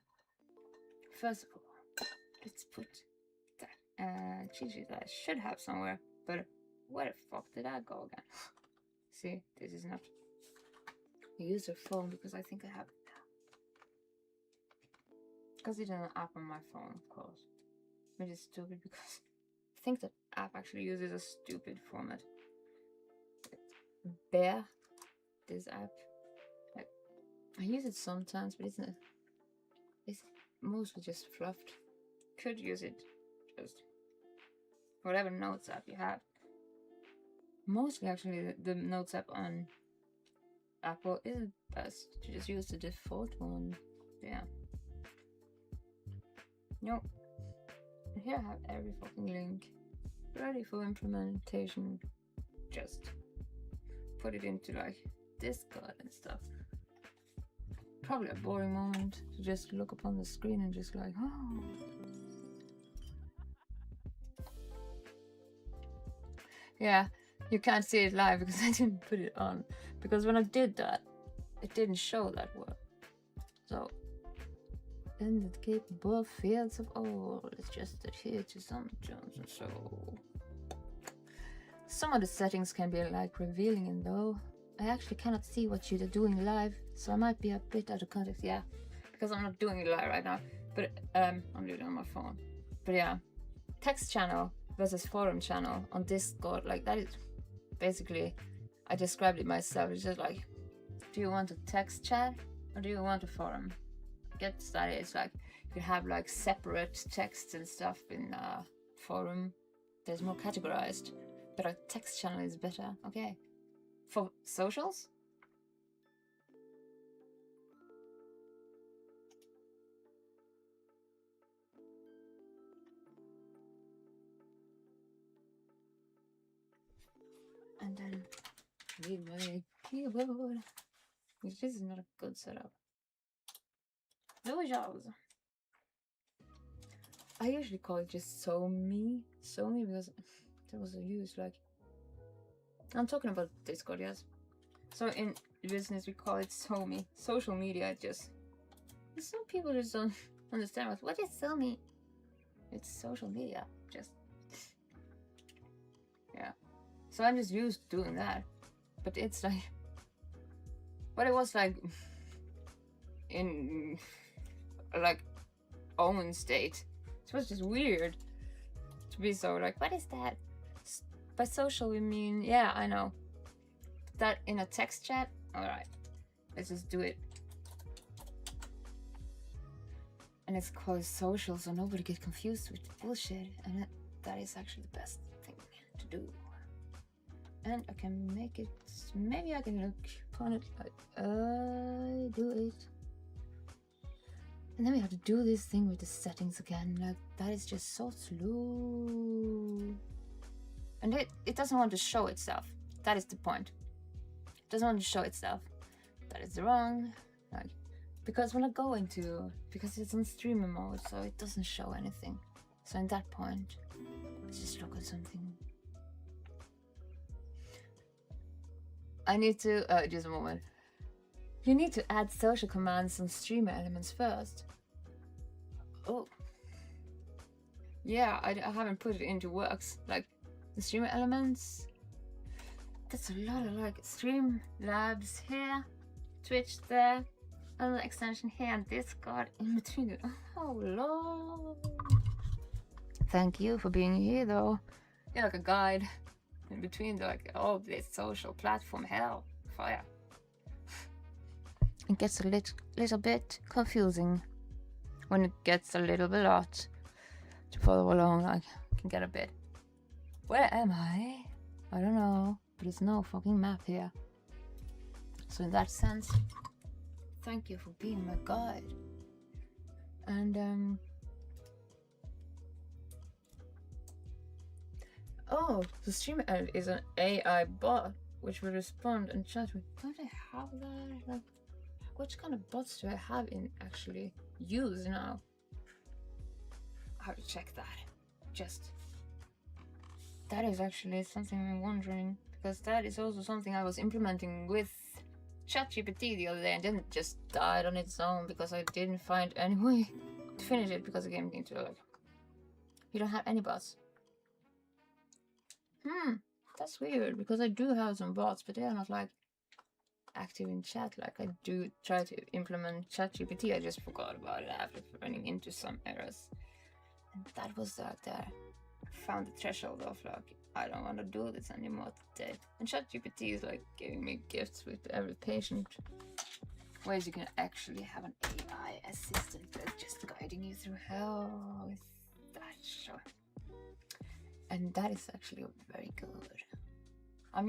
First of all, let's put that cheat sheet that I should have somewhere, but where the fuck did that go again? See, this is not a user phone because I think I have it now. Because it's an app on my phone, of course. Which is stupid because I think that app actually uses a stupid format. Bear, this app. Like, I use it sometimes, but it's mostly just fluffed. Could use it just whatever notes app you have. Mostly actually the notes app on Apple is best to just use the default one. Yeah. Nope. And here I have every fucking link ready for implementation. Just put it into like Discord and stuff. probably a boring moment to just look upon the screen and just like, oh. Yeah, you can't see it live because I didn't put it on. Because when I did that, it didn't show that well. So, in the capable fields of old, it's just adhere to some Jones and so. Some of the settings can be like revealing, and though I actually cannot see what you're doing live, so I might be a bit out of context. Yeah, because I'm not doing it live right now, but I'm doing it on my phone. But yeah, text channel versus forum channel on Discord, like that is basically, I described it myself. It's just like, do you want a text chat or do you want a forum? Get started. It's like you have like separate texts and stuff in forum. There's more categorized, but a text channel is better. Okay, for socials. And then read my keyboard, which is not a good setup. Socials. I usually call it just SoMe because there was a use like. I'm talking about Discord, yes. So in business we call it SoMe. Social media, just some people just don't understand what is SoMe. It's social media, just yeah. So I'm just used to doing that, but it's like, but it was like in like own state. It was just weird to be so like, what is that? By social we mean, yeah, I know. That in a text chat, all right, let's just do it. And it's called social, so nobody gets confused with the bullshit. And that is actually the best thing to do. And I can make it, maybe I can look upon it like, I do it. And then we have to do this thing with the settings again. Like, that is just so slow. And it doesn't want to show itself. That is the point. It doesn't want to show itself. That is wrong. Like, because when I go into, because it's on streamer mode, so it doesn't show anything. So in that point, let's just look at something. I need to, just a moment. You need to add social commands and streamer elements first. Oh. Yeah, I haven't put it into works. Like, the streamer elements. That's a lot of like stream labs here, Twitch there, another extension here, and Discord in between it. Oh lord. Thank you for being here though. You're like a guide in between like all this social platform hell fire. It gets a little bit confusing when it gets a little bit lot to follow along. Like, can get a bit. Where am I? I don't know, but there's no fucking map here. So in that sense, thank you for being my guide. And oh, the streamer is an AI bot which will respond and chat with. Don't I have that? Like, which kind of bots do I have in actually use now? I have to check that. Just that is actually something I'm wondering, because that is also something I was implementing with ChatGPT the other day and then just died on its own because I didn't find any way to finish it because the game came to like, you don't have any bots. That's weird because I do have some bots, but they are not like active in chat. Like I do try to implement ChatGPT. I just forgot about it after running into some errors. And that was like there. I found the threshold of like, I don't want to do this anymore today. And ChatGPT is like giving me gifts with every patient. Ways you can actually have an AI assistant that's just guiding you through hell with that show. And that is actually very good. I'm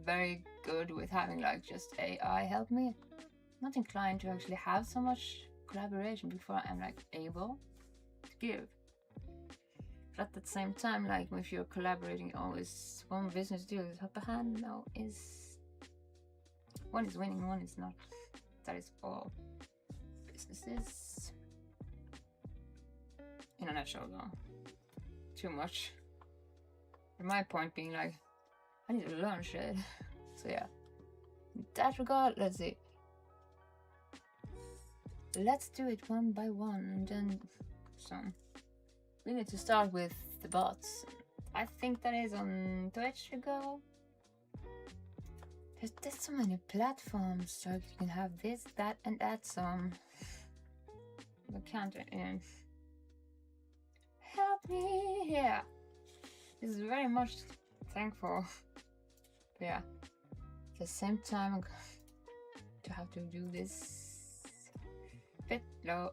very good with having like just AI help me. I'm not inclined to actually have so much collaboration before I'm like able to give. But at the same time, like if you're collaborating, always one business deal is upper hand. No, is one is winning, one is not. that is all businesses. In a nutshell, though. Too much. And my point being, like, I need to learn shit. So yeah. In that regard, let's see. Let's do it one by one, and then some. We need to start with the bots. I think that is on Twitch to go. There's so many platforms, so you can have this, that, and that some. The counter in. Help me! Yeah. This is very much thankful. But yeah. At the same time, I'm going to have to do this bit low.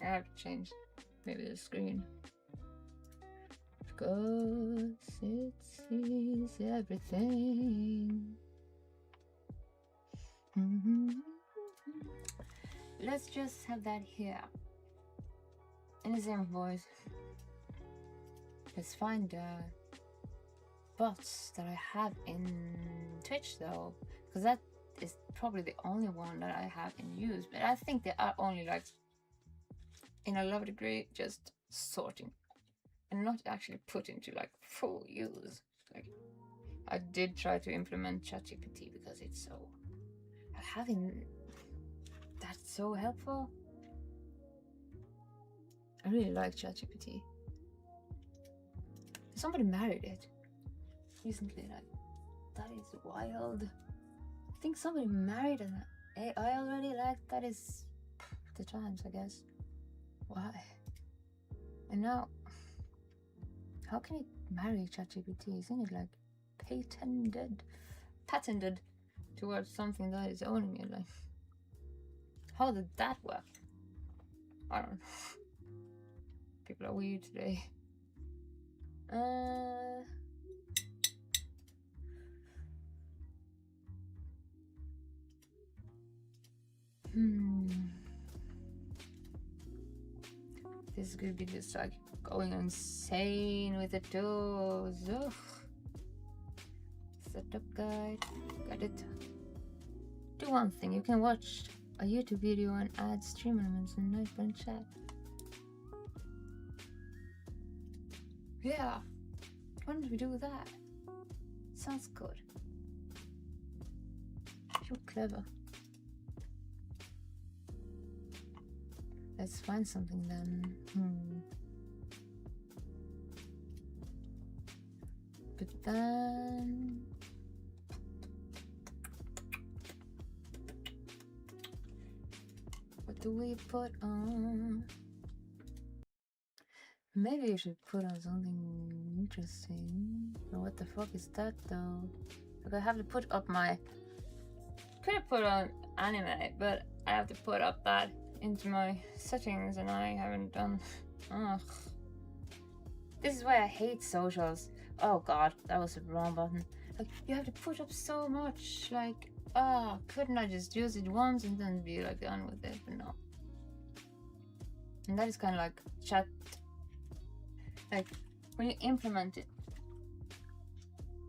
I have to change maybe the screen. Because it sees everything. Let's just have that here. In the same voice. Let's find the bots that I have in Twitch though. Because that is probably the only one that I have in use. But I think they are only like, in a low degree, just sorting. And not actually put into like full use. Like, I did try to implement ChatGPT because it's so having that's so helpful. I really like ChatGPT. Somebody married it recently. Like, that is wild. I think somebody married an AI already. Like, that is the times, I guess. Why? And now, how can you marry ChatGPT? Isn't it like patented towards something that is owning it? Like, how did that work? I don't know. People are weird today. This is gonna be just like going insane with the tools. Ugh. Setup guide. Got it. Do one thing. You can watch a YouTube video and add stream elements in Nightburn chat. Yeah. Why don't we do that? Sounds good. You're clever. Let's find something then. But then... what do we put on? Maybe you should put on something interesting. But what the fuck is that though? Like, I have to put up my... could have put on anime, but I have to put up that into my settings and I haven't done. Ugh. This is why I hate socials. Oh god, that was the wrong button. Like, you have to put up so much. Like, couldn't I just use it once and then be like done with it? But no. And that is kind of like chat. Like, when you implement it.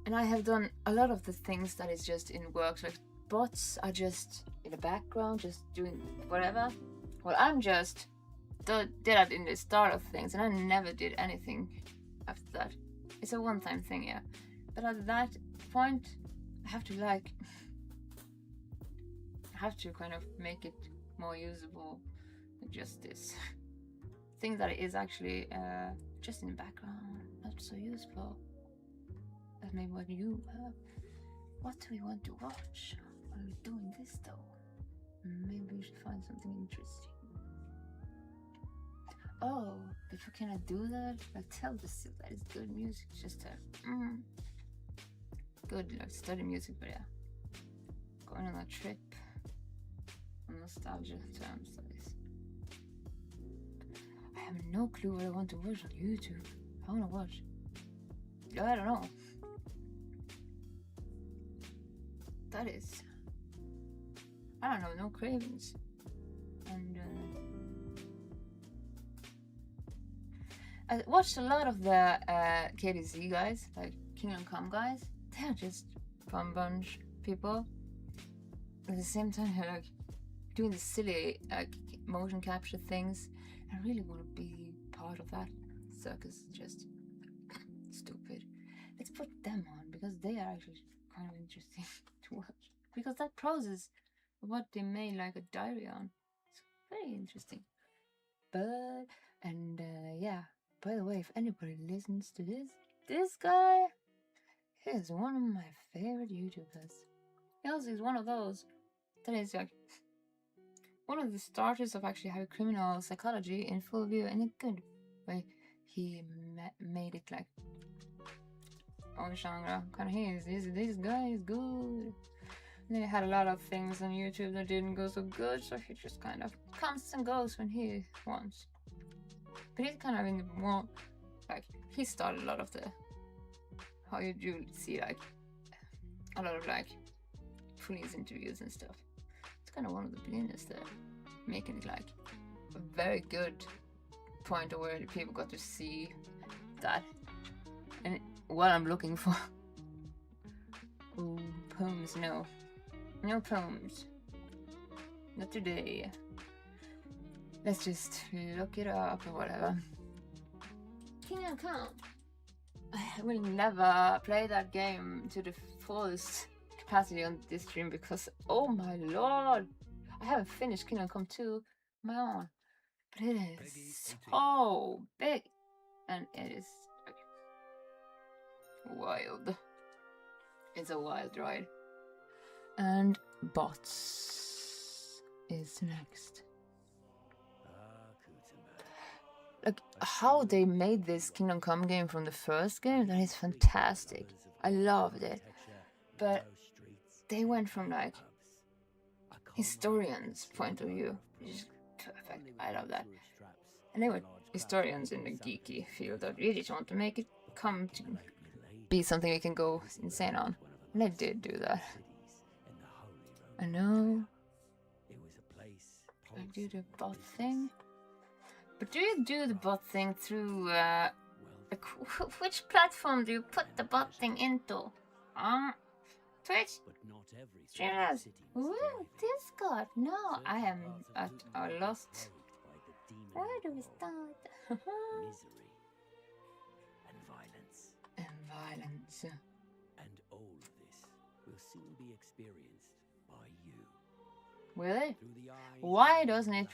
And I have done a lot of the things that is just in works. Like, bots are just in the background, just doing whatever. Well, I'm just did that in the start of things, and I never did anything after that. It's a one-time thing, yeah. But at that point, I have to like, I have to kind of make it more usable than just this thing that is actually just in the background, not so useful. That's maybe what you have. What do we want to watch? Are we doing this though? Maybe we should find something interesting. Oh, before can I do that? Like, tell the still that is good music. Just good like study music, but yeah. Going on a trip on nostalgia terms, that is. I have no clue what I want to watch on YouTube. I want to watch. I don't know. That is. I don't know, no cravings. And I watched a lot of the KDZ guys, like Kingdom Come guys. They're just fun bunch people. at the same time, like doing the silly like motion capture things. I really want to be part of that circus. Just stupid. Let's put them on because they are actually kind of interesting to watch. Because that process, what they made like a diary on, it's very interesting. But and yeah. By the way, if anybody listens to this guy, he is one of my favorite YouTubers. He also is one of those that is like one of the starters of actually having criminal psychology in full view in a good way. He made it like on genre. Kind of this guy is good. And then he had a lot of things on YouTube that didn't go so good, so he just kind of comes and goes when he wants. But he's kind of in the more like he started a lot of the how you do see like a lot of like police interviews and stuff. It's kind of one of the beginners there, making it like a very good point of where the people got to see that and what I'm looking for. Ooh, poems, no poems, not today. Let's just look it up or whatever. Kingdom Come. I will never play that game to the fullest capacity on this stream because, oh my lord, I haven't finished Kingdom Come 2 my own, but it is so big and it is wild. It's a wild ride. And Bots is next. Like how they made this Kingdom Come game from the first game, that is fantastic. I loved it. But they went from like historians' point of view, which is perfect. I love that. And they were historians in the geeky field that really just want to make it come to be something we can go insane on. And they did do that. I know. I do the bot thing. But do you do the bot thing through, which platform do you put the bot thing into? Twitch? Streamers? Ooh, Discord? No, I am at a lost. Where do we start? Misery and violence. And violence. And all of this will soon be experienced by you. Will it? Through the eyes Why of a doesn't it lad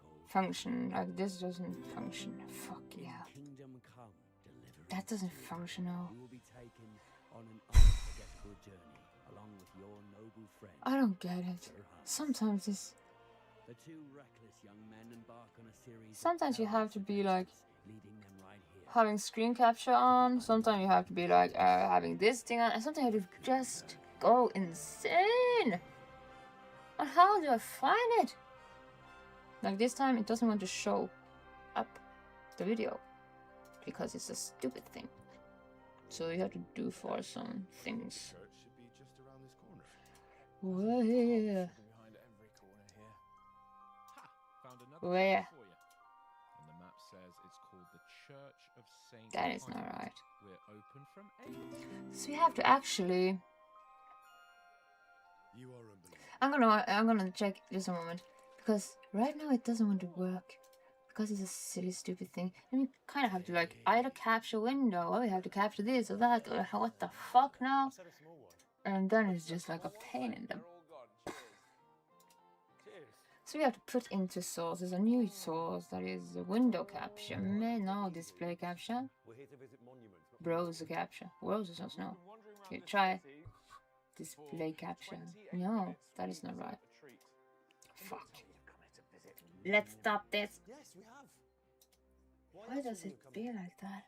called function? Like this doesn't function. Fuck yeah. Kingdom Come Delivery. That doesn't function now. You will be taken on an unforgettable journey along with your noble friend. I don't get it. Sir Hunt. Sometimes it's The two reckless young men embark on a series of sometimes you have to be like leading them right here. having screen capture on, sometimes you have to be like having this thing on, and sometimes you have to just go insane. And how do I find it? Like this time it doesn't want to show up the video because it's a stupid thing. So you have to do for some things. Church should be just around this corner. Where? Behind every corner here. Ha! Found another Where? for you. And the map says it's called the Church of Saint. That is not Clement. right. We're open from 8. So you have to actually. You are unbelievable. I'm gonna check just a moment because right now it doesn't want to work because it's a silly stupid thing. And you kind of have to like either capture window or you have to capture this or that or what the fuck now. And then it's just like a pain in them. So we have to put into sources a new source that is a window capture, no display capture, browser capture, browser source, no. You try display capture. No, that is not right. Fuck. Let's stop this. Yes, we have. Why does it be like that?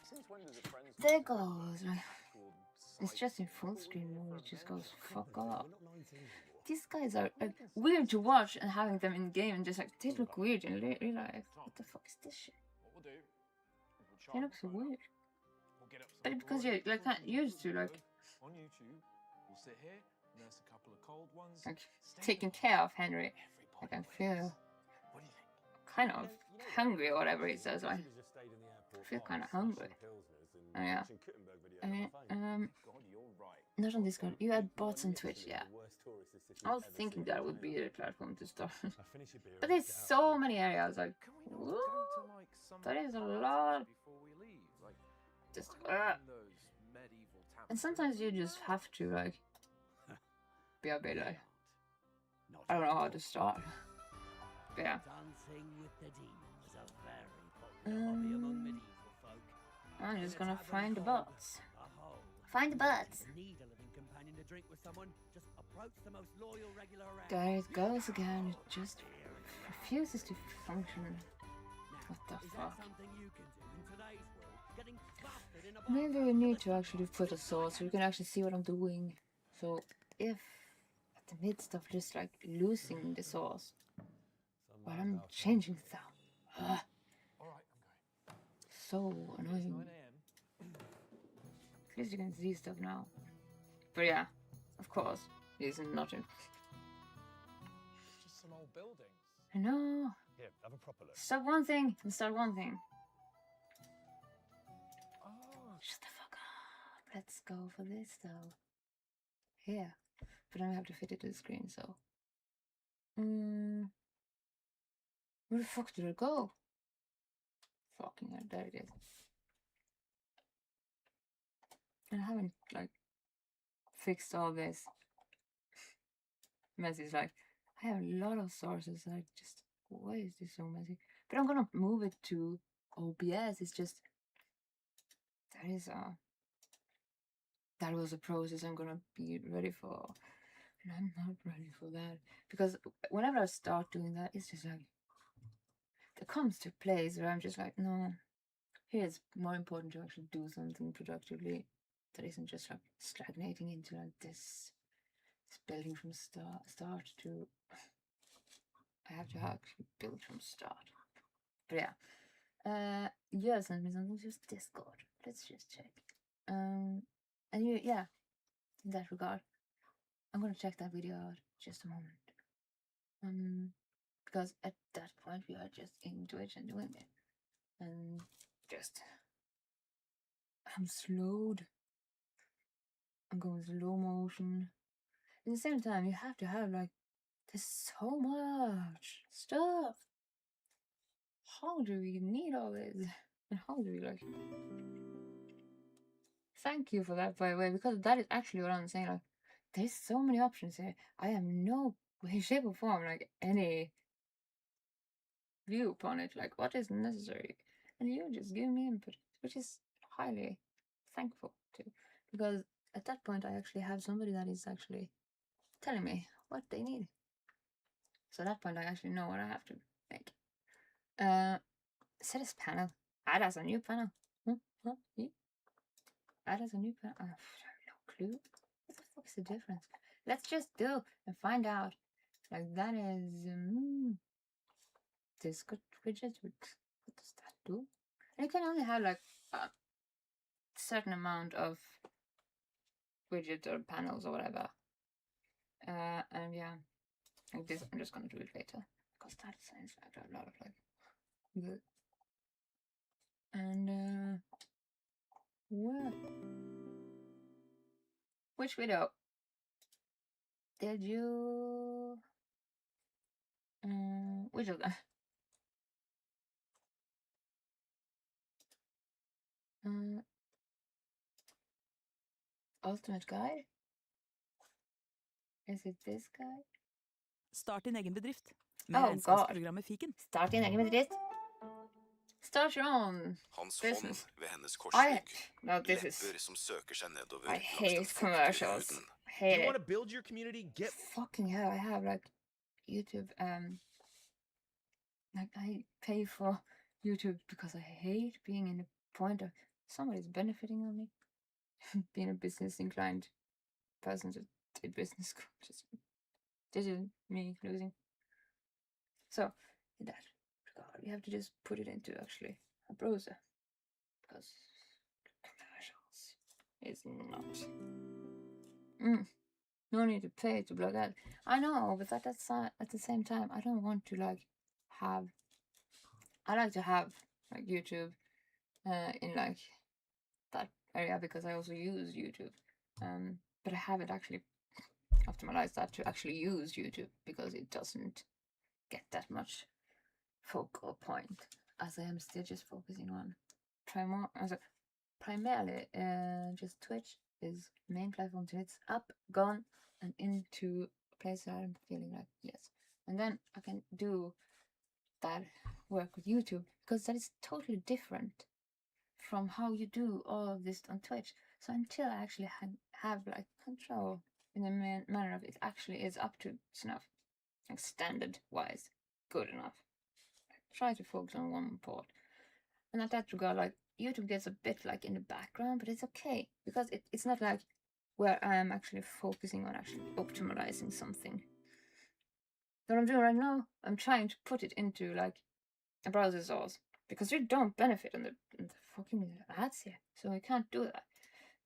Since when does a friend's There goes. Like, it's just in full screen mode. It just goes fuck off. These guys are weird to watch and having them in game and just like they look weird in real life. What the fuck is this shit? What we'll do? They look so weird. We'll get up some But because you're like not used to like on YouTube. We'll sit here, nurse a couple of cold ones. like stay taking with care of Henry. every I point can of feel weakness. What do you think? kind of hungry or whatever he says. Like I feel kind of hungry. Oh, yeah. And God, you're right. not on Discord. You had bots on Twitch, yeah. I was thinking that would be the platform to start. But there's so many areas, like, Can we not go to like some that is a palace lot. before we leave? Like, Just, I like those medieval towns. and sometimes you just have to, like, be a bit like, Not I don't know how at to all. start. But yeah. Dancing with the demon was a very popular hobby among medieval folk. I'm just In a gonna tavern find the called bots. a hole. Find the bots. If you need a living companion to drink with someone, just approach the most loyal regular around. There it goes again. It just refuses to function. What the Is that fuck? something you can do in today's world? Getting blasted in a bar Maybe we need to actually put a source so we can actually see what I'm doing. So if at the midst of just like losing the source, while I'm changing stuff, All right, I'm going. so It's annoying. 9 a.m. At least you can see stuff now. But yeah, of course, it's nothing. It's just some old buildings. I know. Here, have a proper look. Stop one thing and start one thing. Oh, Shut the fuck up. Let's go for this though. Here. But then I have to fit it to the screen, so. Where the fuck did it go? Fucking hell, there it is. And I haven't, like, fixed all this. Messy is like, I have a lot of sources, like, just, why is this so messy? But I'm gonna move it to OBS, it's just, that was a process I'm gonna be ready for. And I'm not ready for that. Because whenever I start doing that, it's just like, there comes to a place where I'm just like, no, here it's more important to actually do something productively that isn't just like stagnating into like this building from start to, I have to actually build from start. But yeah, you sent me something, just Discord. Let's just check. And you, yeah, in that regard, I'm gonna check that video out just a moment. Because at that point we are just in Twitch and doing it, and just I'm slowed. I'm going slow motion. At the same time, you have to have like, there's so much stuff. How do we need all this? And how do we like? Thank you for that, by the way, because that is actually what I'm saying. Like, there's so many options here. I have no way, shape, or form like any view upon it. Like, what is necessary, and you just give me input, which is highly thankful to, because at that point I actually have somebody that is actually telling me what they need. So at that point I actually know what I have to make. Set as panel. Add as a new panel. Yeah. Add as a new panel. I have no clue. What the fuck is the difference? Let's just do and find out. Like, that is Discord widget. What does that do? And you can only have like a certain amount of widgets or panels or whatever. And yeah, like this, I'm just gonna do it later because that sounds like a lot of like good. And what? Which video did you? Which of them? Ultimate Guide? Is it this guy? Start din egen bedrift med Oh, regnskapsprogrammet Fiken. Start din egen bedrift. Start your own Hans business. hånd ved hennes I korsrygg. no, this is. Lepper som søker seg nedover I langs den hate fuktige commercials. huden. Hate You want it. to build your community? Get Fucking hell! I have like YouTube. Like I pay for YouTube because I hate being in the point of somebody's benefiting on me. Being a business inclined person just did business school. Just this is me losing. So in that regard, we have to just put it into actually a browser because commercials is not. No need to pay to blog ad. I know, but at the same time, I don't want to like have. I like to have like YouTube, in like that area because I also use YouTube. but I haven't actually optimized that to actually use YouTube because it doesn't get that much focal point, as I am still just focusing on primarily just Twitch is main platform till it's up, gone, and into a place that I'm feeling like yes, and then I can do that work with YouTube because that is totally different from how you do all of this on Twitch. So until I actually have like control in the manner of it actually is up to snuff, like standard wise, good enough. I try to focus on one part, and at that regard, like YouTube gets a bit like in the background, but it's okay because it's not like where I am actually focusing on actually optimizing something. What I'm doing right now, I'm trying to put it into like a browser source because you don't benefit on the fucking ads here, so I can't do that.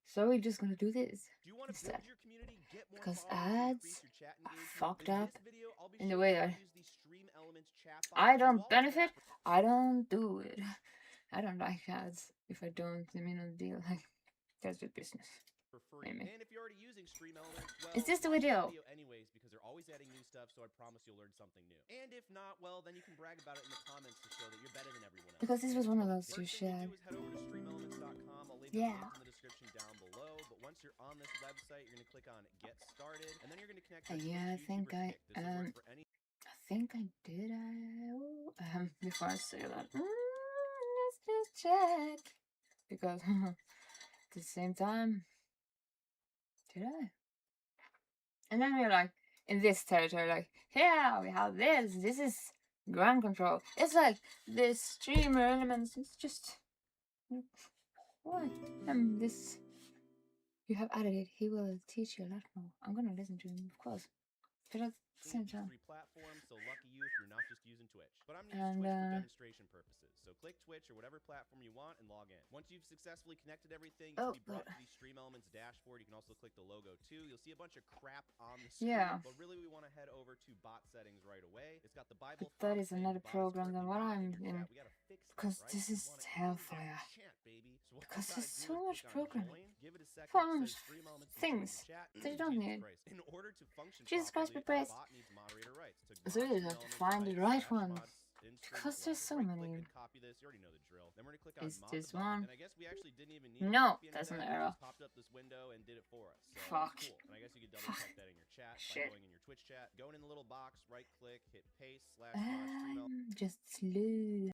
So we're just gonna do this instead because ads are fucked up in the way that I don't benefit. I don't do it. I don't like ads if I don't. I mean, on the deal, like that's the business. For free. Maybe. And if you already using Stream Elements, well, Is this the watch video? anyways because they're always adding new stuff, so I promise you'll learn something new. And if not, well, then you can brag about it in the comments to show that you're better than everyone else. Because this was one of those you First thing shared. do is head over to streamelements.com. I'll leave Yeah. the link in the description down below. But once you're on this website, you're gonna click on Get Started, and then you're gonna connect. Yeah, I think I did. Before I say that, let's just check because at the same time, did I? And then we're like in this territory, like yeah, we have this. This is ground control. It's like this streamer elements. It's just what? This you have added it. He will teach you a lot more. I'm gonna listen to him, of course. But at the same time. Free platform, so lucky you if you're not just using Twitch. But I'm using And, Twitch for demonstration purposes. So click Twitch or whatever platform you want and log in. Once you've successfully connected everything, you'll be brought to the Stream Elements dashboard. You can also click the logo too. You'll see a bunch of crap on the screen. Yeah. But really we want to head over to bot settings right away. It's got the Bible. But that is another program than what I'm in. Because this is hellfire. Because there's so much programming. So much things that you don't need. Jesus Christ be praised. So you just have to find the right one. Because there's so many. Is this one? No, that's an error. Fuck. And I guess you could double check that in your chat by going in your Twitch chat, going in the little box, right click, hit paste /stream. Just slew.